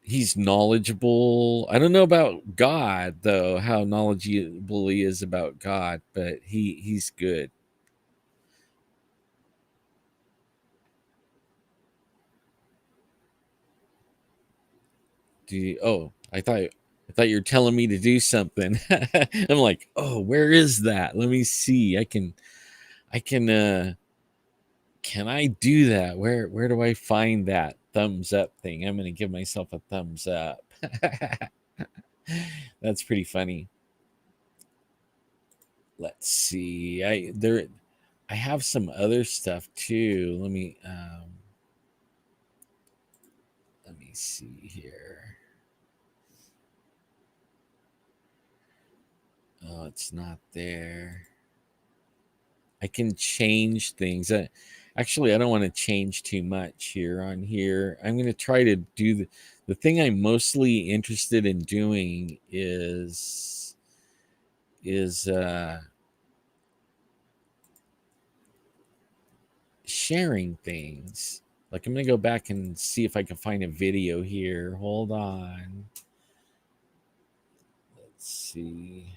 he's knowledgeable. I don't know about God though, how knowledgeable he is about God, but he's good. I thought you were telling me to do something. I'm like, oh, where is that? Let me see. Can I do that? Where do I find that thumbs up thing? I'm gonna give myself a thumbs up. That's pretty funny. Let's see. I have some other stuff too. Let me see here. Oh, it's not there. I can change things. Actually, I don't want to change too much here on here. I'm going to try to do the thing I'm mostly interested in doing is sharing things. Like, I'm going to go back and see if I can find a video here. Hold on. Let's see.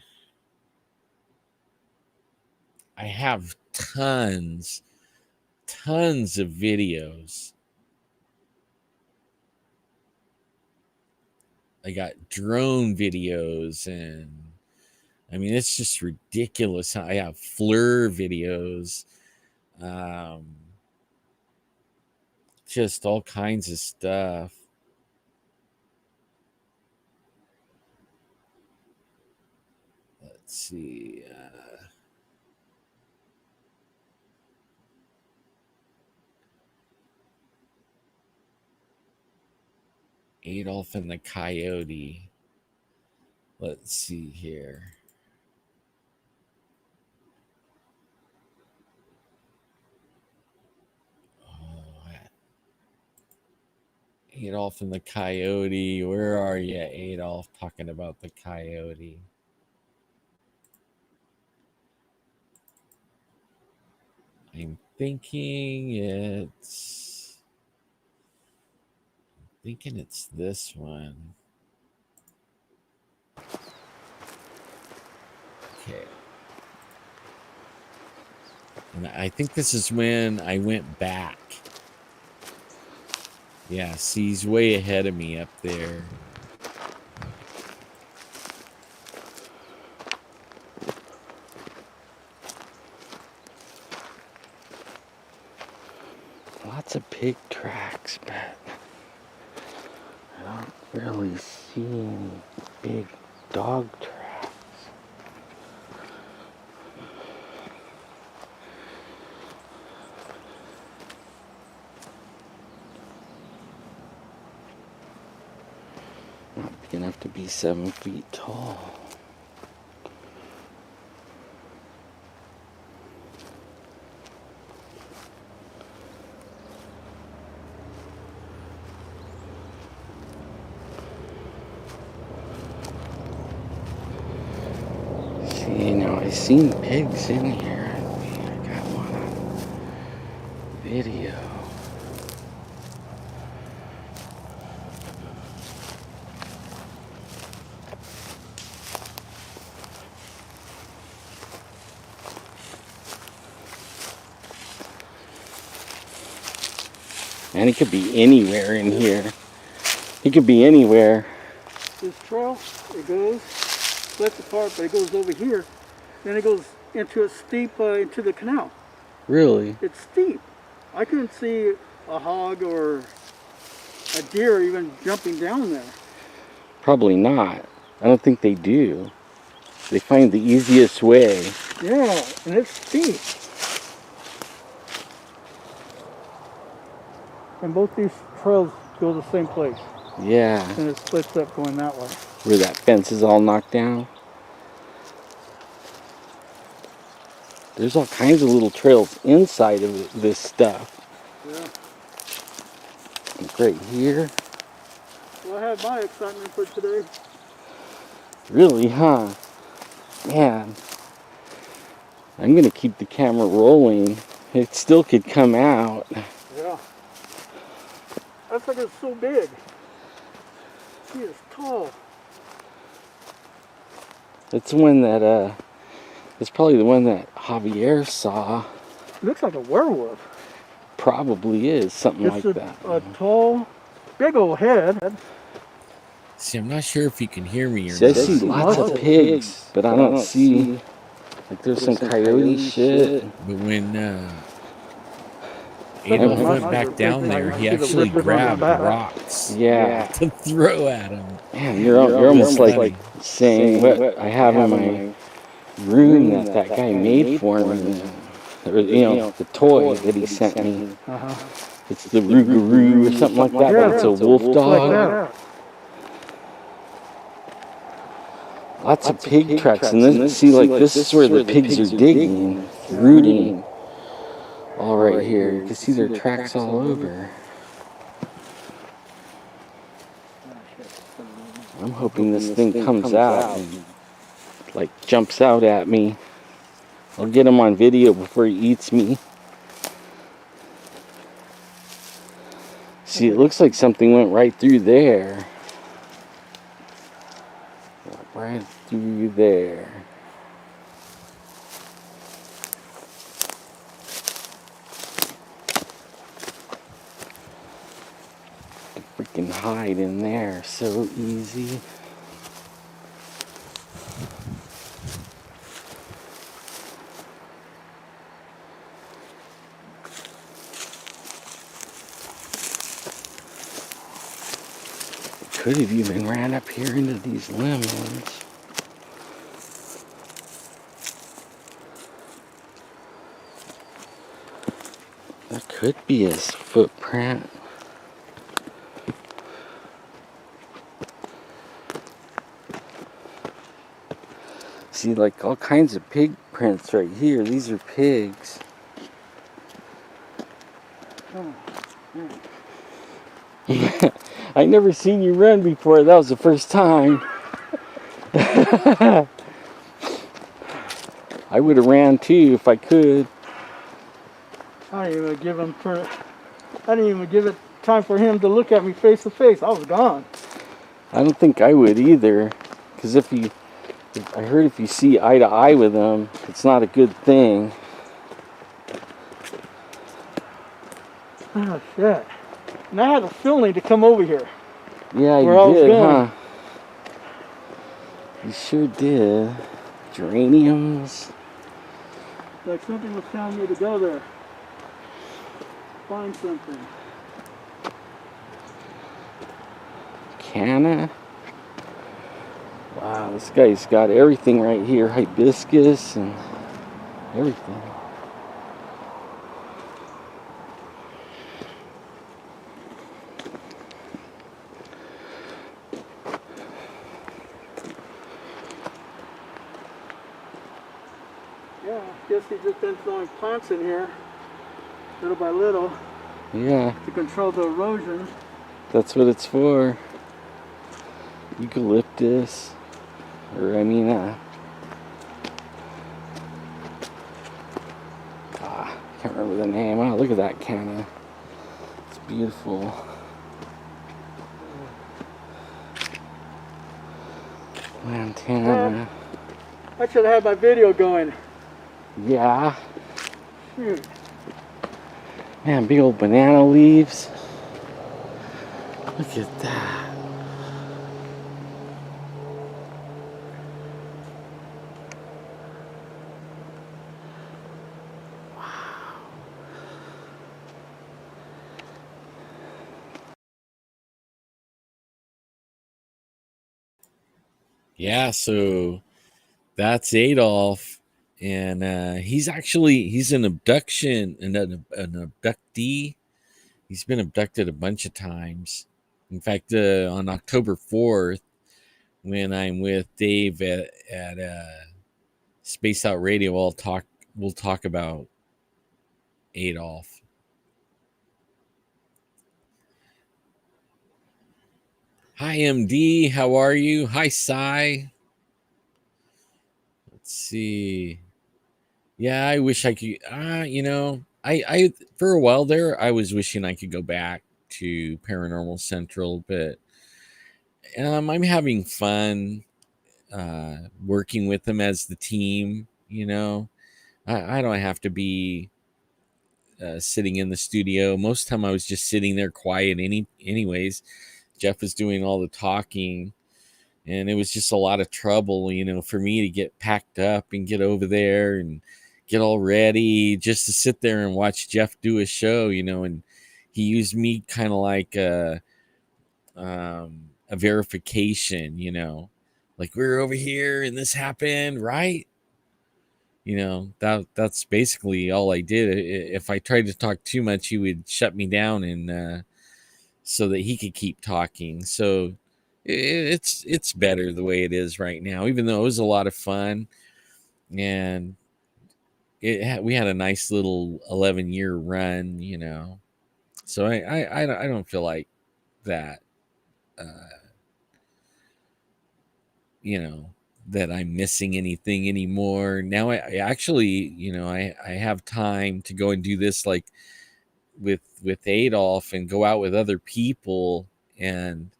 I have tons of videos. I got drone videos, and I mean, it's just ridiculous. I have FLIR videos, um, just all kinds of stuff. Let's see. Adolf and the Coyote. Let's see here. Oh, Adolf and the Coyote. Where are you, Adolf? Talking about the coyote. I'm thinking it's this one. Okay. And I think this is when I went back. Yeah, see, he's way ahead of me up there. Lots of pig tracks, but I don't really see any big dog tracks. Not big enough to be 7 feet tall. See, now I've seen pigs in here. I got one on video. And it could be anywhere in here. It could be anywhere. This trail, it goes, splits apart, but it goes over here. Then it goes into a steep, into the canal. Really? It's steep. I couldn't see a hog or a deer even jumping down there. Probably not. I don't think they do. They find the easiest way. Yeah, and it's steep. And both these trails go the same place. Yeah. And it splits up going that way. Where that fence is all knocked down. There's all kinds of little trails inside of this stuff. Yeah. Like right here. Well, I have my excitement for today. Really, huh? Man. I'm gonna keep the camera rolling. It still could come out. Yeah. That's like it's so big. He is tall. It's the one that, it's probably the one that Javier saw. It looks like a werewolf. Probably is, something It's like that. a tall, big old head. See, I'm not sure if you can hear me or See, I not. see lots of pigs, but I don't see, like there's some coyote shit. But when Adolf went back down there, he actually grabbed rocks Yeah. to throw at him. Man, you're almost like saying what I have in my room that guy made for me. Or, you know, the toy that he sent me. It's the Rougarou or something like that, but it's a wolf dog. Lots of pig tracks, and then see, like, this is where the pigs are digging, rooting. All right here, you can see their tracks all over. I'm hoping this thing comes out and, like, jumps out at me. I'll get him on video before he eats me. See, it looks like something went right through there. Right through there. freaking hide in there so easy. Could have even ran up here into these lemons. That could be his footprint. See, like all kinds of pig prints right here. These are pigs. I never seen you run before. That was the first time. I would have ran too if I could. I didn't even give it time for him to look at me face to face. I was gone. I don't think I would either. Because I heard if you see eye to eye with them, it's not a good thing. Oh shit. And I had a feeling to come over here. Yeah, you did, huh? You sure did. Geraniums. Like something was telling me to go there. Find something. Canna. Wow, this guy's got everything right here. Hibiscus and everything. Yeah, I guess he's just been throwing plants in here, little by little, Yeah, to control the erosion. that's what it's for. Eucalyptus. Or, I mean, can't remember the name. Oh, look at that canna. It's beautiful. Lantana. I should have had my video going. Yeah. Shoot. Man, big old banana leaves. Look at that. Yeah, so that's Adolf, and he's an an abductee. He's been abducted a bunch of times. In fact, on October 4th, when I'm with Dave at Space Out Radio, we'll talk about Adolf. Hi MD, how are you? Hi Cy. Let's see. Yeah, I wish I could. I for a while there, I was wishing I could go back to Paranormal Central, but I'm having fun working with them as the team. I don't have to be sitting in the studio. Most of the time, I was just sitting there quiet. Anyways, Jeff was doing all the talking, and it was just a lot of trouble, for me to get packed up and get over there and get all ready just to sit there and watch Jeff do a show, and he used me kind of like a verification, like we were over here and this happened, right? That's basically all I did. If I tried to talk too much, he would shut me down and so that he could keep talking. So it's better the way it is right now, even though it was a lot of fun, and we had a nice little 11-year run, So I don't feel like that, uh, you know, that I'm missing anything anymore. Now I actually, I have time to go and do this like with Adolf and go out with other people and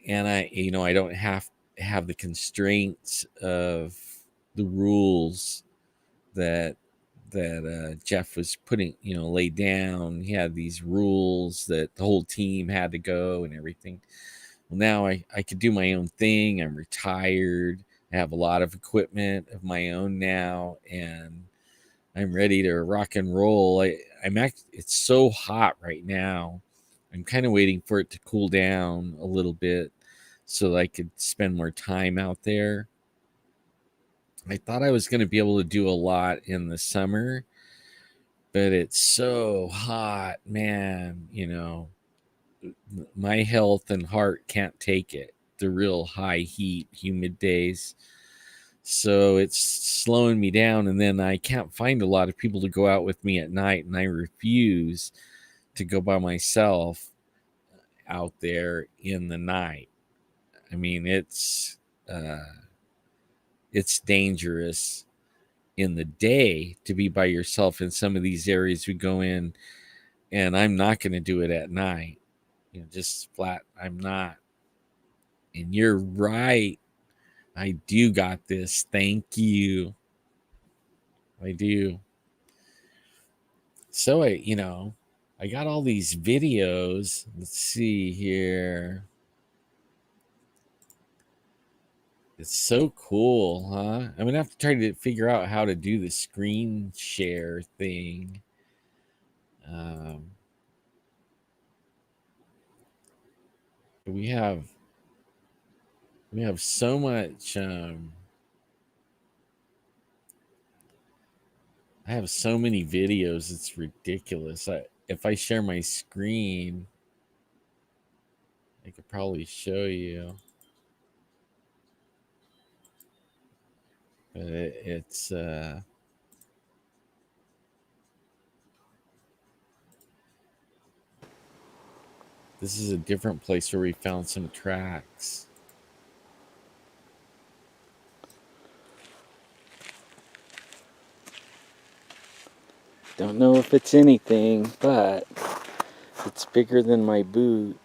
I don't have the constraints of the rules that Jeff was putting, laid down. He had these rules that the whole team had to go and everything. Well, now I could do my own thing. I'm retired. I have a lot of equipment of my own now, and I'm ready to rock and roll. It's so hot right now. I'm kind of waiting for it to cool down a little bit so that I could spend more time out there. I thought I was going to be able to do a lot in the summer, but it's so hot, man. My health and heart can't take it. The real high heat, humid days. So it's slowing me down. And then I can't find a lot of people to go out with me at night. And I refuse to go by myself out there in the night. I mean, it's dangerous in the day to be by yourself in some of these areas we go in, and I'm not going to do it at night. Just flat, I'm not. And you're right. I do got this. Thank you. I do. So I got all these videos. Let's see here. It's so cool, huh? I'm gonna have to try to figure out how to do the screen share thing. Um, we have so much. I have so many videos. It's ridiculous. If I share my screen, I could probably show you. But it's this is a different place where we found some tracks. Don't know if it's anything, but it's bigger than my boot.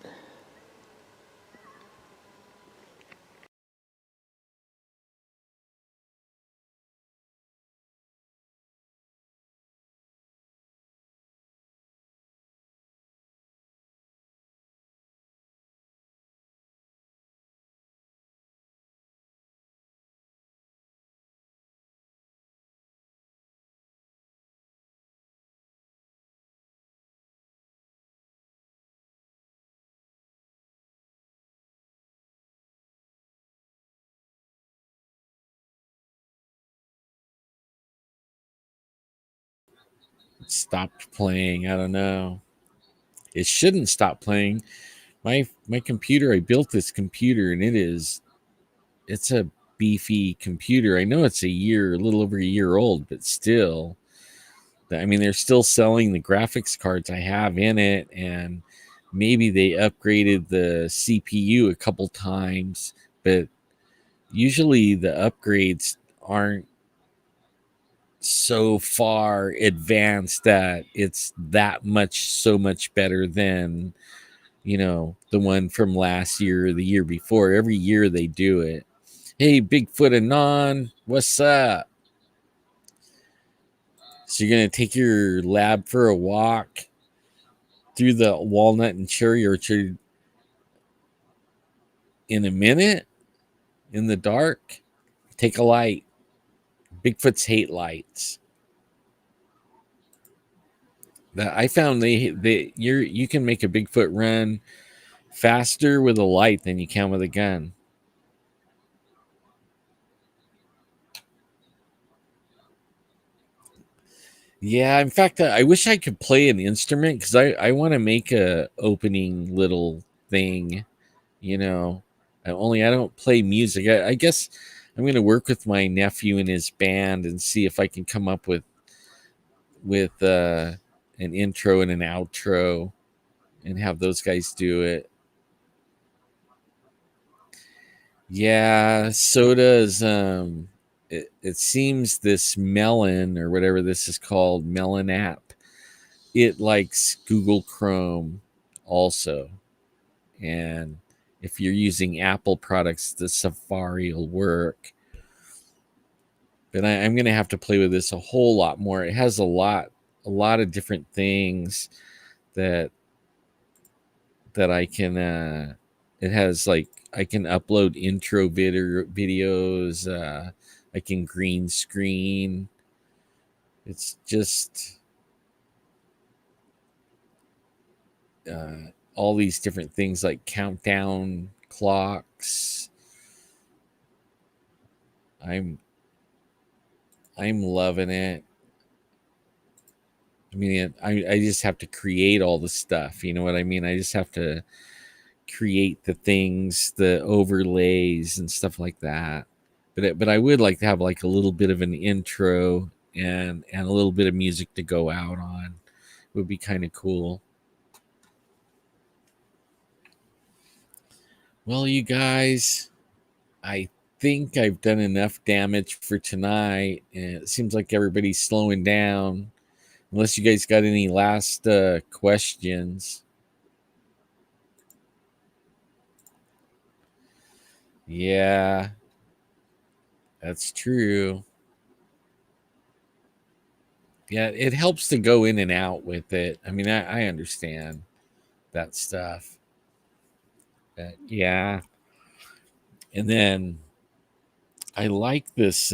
It stopped playing. I don't know. It shouldn't stop playing. My computer. I built this computer, and it's a beefy computer. I know it's a little over a year old, but still. I mean, they're still selling the graphics cards I have in it, and maybe they upgraded the CPU a couple times, but usually the upgrades aren't so far advanced that it's so much better than the one from last year or the year before. Every year they do it. Hey, Bigfoot Anon, what's up? So you're gonna take your lab for a walk through the walnut and cherry orchard in a minute in the dark? Take a light. Bigfoots hate lights. That I found you can make a Bigfoot run faster with a light than you can with a gun. Yeah, in fact, I wish I could play an instrument because I want to make a opening little thing. You know, only I don't play music. I guess I'm going to work with my nephew and his band and see if I can come up with an intro and an outro and have those guys do it. Yeah, so does it seems this Melon or whatever this is called, Melon app. It likes Google Chrome also. And if you're using Apple products, the Safari will work. But I'm going to have to play with this a whole lot more. It has a lot of different things that I can. It has like I can upload intro videos. I can green screen. It's just all these different things like countdown clocks. I'm loving it. I mean, I just have to create all the stuff. You know what I mean? I just have to create the things, the overlays and stuff like that. But I would like to have like a little bit of an intro and a little bit of music to go out on. It would be kind of cool. Well, you guys, I think I've done enough damage for tonight. And it seems like everybody's slowing down. Unless you guys got any last questions. Yeah, that's true. Yeah, it helps to go in and out with it. I mean, I understand that stuff. But yeah. And then I like this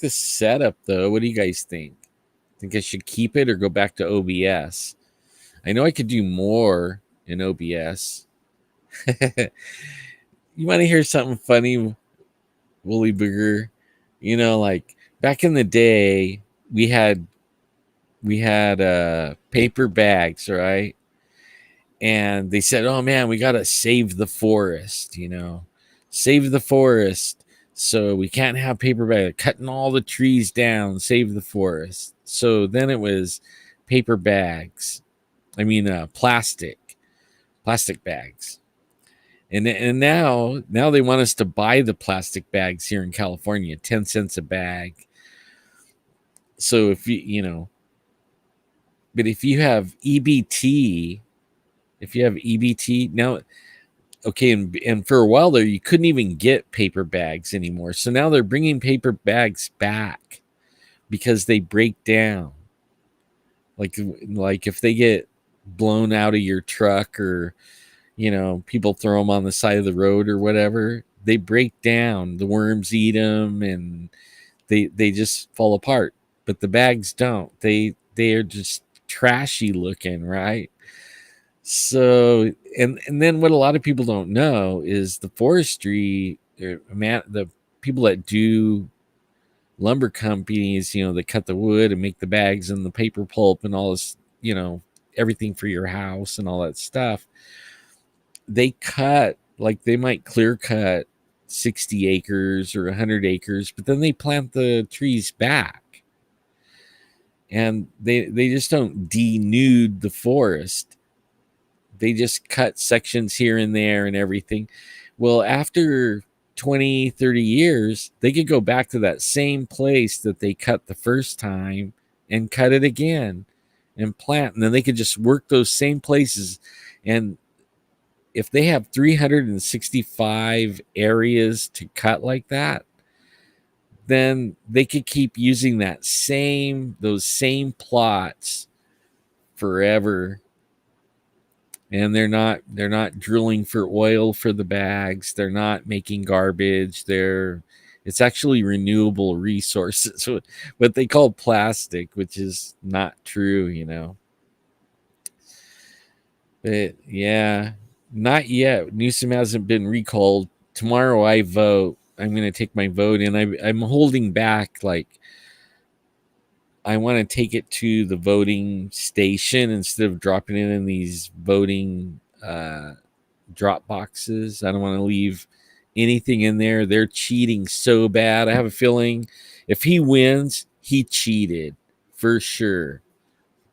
setup though. What do you guys think? Think I should keep it or go back to OBS? I know I could do more in OBS. You want to hear something funny, Woolly Booger? You know, like back in the day, we had paper bags, right? And they said, "Oh man, we got to save the forest, you know. Save the forest. So we can't have paper bags, cutting all the trees down, save the forest." So then it was paper bags. I mean plastic bags. And now they want us to buy the plastic bags here in California, 10 cents a bag. So you know, but if you have EBT, now, okay, and for a while there, you couldn't even get paper bags anymore. So now they're bringing paper bags back because they break down. Like if they get blown out of your truck, or you know, people throw them on the side of the road or whatever, they break down. The worms eat them, and they just fall apart. But the bags don't. They are just trashy looking, right? So and then what a lot of people don't know is the forestry, the people that do lumber companies, you know, they cut the wood and make the bags and the paper pulp and all this, you know, everything for your house and all that stuff. They cut, like they might clear cut 60 acres or 100 acres, but then they plant the trees back. And they just don't denude the forest. They just cut sections here and there and everything. Well, after 20, 30 years, they could go back to that same place that they cut the first time and cut it again and plant. And then they could just work those same places. And if they have 365 areas to cut like that, then they could keep using those same plots forever. And they're not drilling for oil for the bags. They're not making garbage. It's actually renewable resources, what they call plastic, which is not true, you know. But yeah, not yet. Newsom hasn't been recalled. Tomorrow I vote. I'm going to take my vote, and I'm holding back. Like, I want to take it to the voting station instead of dropping it in these voting drop boxes. I don't want to leave anything in there. They're cheating so bad. I have a feeling if he wins, he cheated for sure.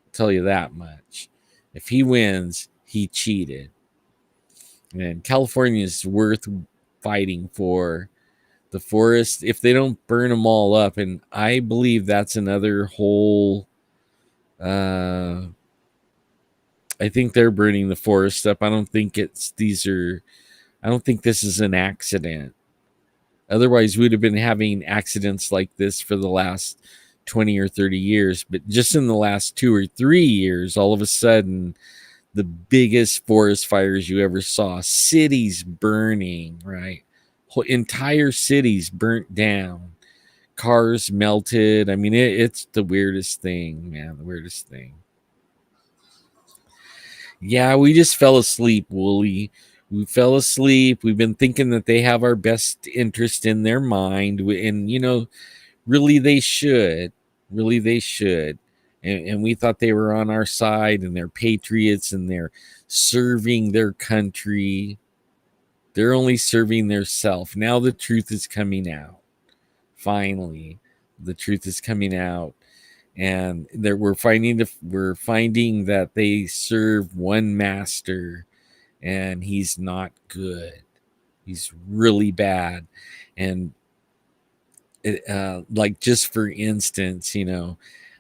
I'll tell you that much. If he wins, he cheated. And California is worth fighting for. The forest, if they don't burn them all up, and I believe that's another whole I think they're burning the forest up. I don't think this is an accident. Otherwise, we'd have been having accidents like this for the last 20 or 30 years. But just in the last 2 or 3 years, all of a sudden, the biggest forest fires you ever saw, cities burning, right? Entire cities burnt down, cars melted. I mean, it's the weirdest thing, man. The weirdest thing. Yeah, we just fell asleep, Wooly. We fell asleep. We've been thinking that they have our best interest in their mind. And, really they should. Really they should. And we thought they were on our side and they're patriots and they're serving their country. They're only serving their self. Now the truth is coming out. Finally, the truth is coming out. And we're finding that they serve one master, and he's not good. He's really bad. And like, just for instance,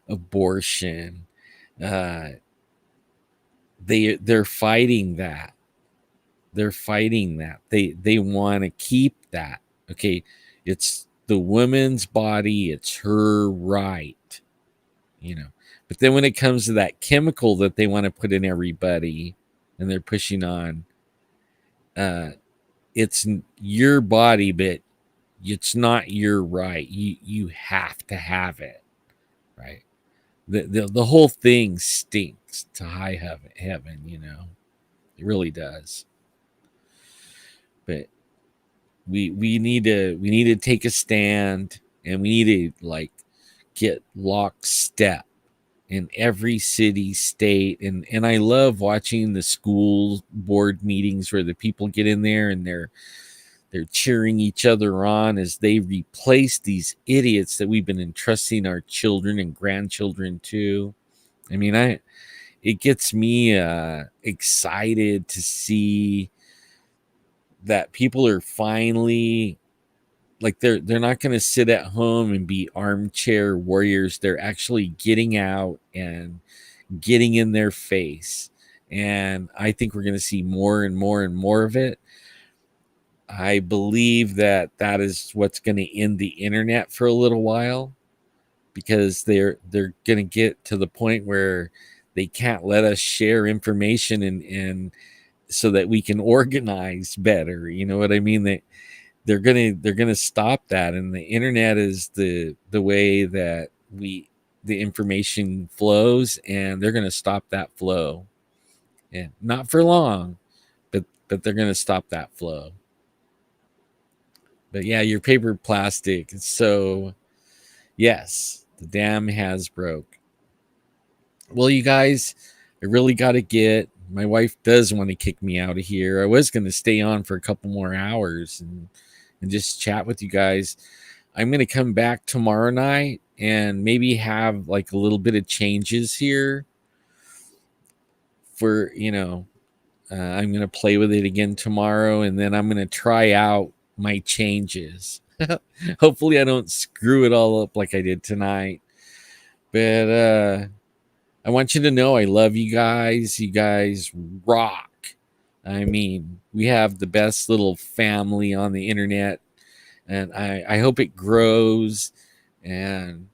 abortion. Uh, they're fighting that. They're fighting that. They want to keep that. Okay, it's the woman's body. It's her right. But then when it comes to that chemical that they want to put in everybody, and they're pushing on, it's your body, but it's not your right. You have to have it, right? The whole thing stinks to high heaven. It really does. But we need to take a stand, and we need to, like, get lockstep in every city, state. And I love watching the school board meetings where the people get in there and they're cheering each other on as they replace these idiots that we've been entrusting our children and grandchildren to. I mean, it gets me excited to see that people are finally, like, they're not going to sit at home and be armchair warriors. They're actually getting out and getting in their face. And I think we're going to see more and more and more of it. I believe that is what's going to end the internet for a little while, because they're going to get to the point where they can't let us share information and so that we can organize better. You know what I mean? They're gonna stop that, and the internet is the way that the information flows, and they're gonna stop that flow. And not for long, but they're gonna stop that flow. But yeah, your paper plastic. So yes, the dam has broke. Well, you guys, I really got to get. My wife does want to kick me out of here. I was going to stay on for a couple more hours and just chat with you guys. I'm going to come back tomorrow night and maybe have like a little bit of changes here for, I'm going to play with it again tomorrow, and then I'm going to try out my changes. Hopefully I don't screw it all up like I did tonight. But I want you to know I love you guys. You guys rock. I mean, we have the best little family on the internet, and I hope it grows. And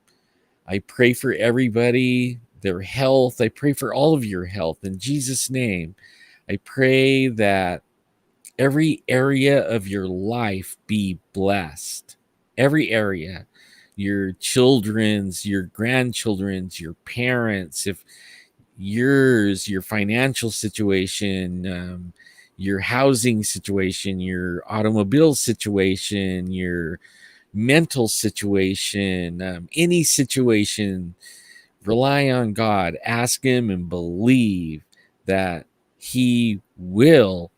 I pray for everybody, their health. I pray for all of your health in Jesus' name. I pray that every area of your life be blessed. Every area. Your children's, your grandchildren's, your parents, if yours, your financial situation, your housing situation, your automobile situation, your mental situation, any situation, rely on God. Ask Him and believe that He will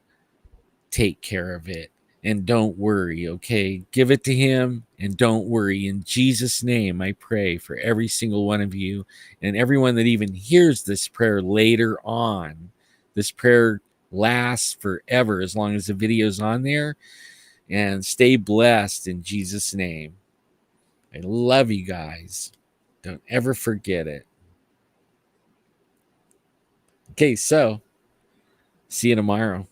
take care of it. And don't worry, okay? Give it to Him and don't worry. In Jesus' name, I pray for every single one of you and everyone that even hears this prayer later on. This prayer lasts forever as long as the video's on there. And stay blessed in Jesus' name. I love you guys. Don't ever forget it. Okay, so see you tomorrow.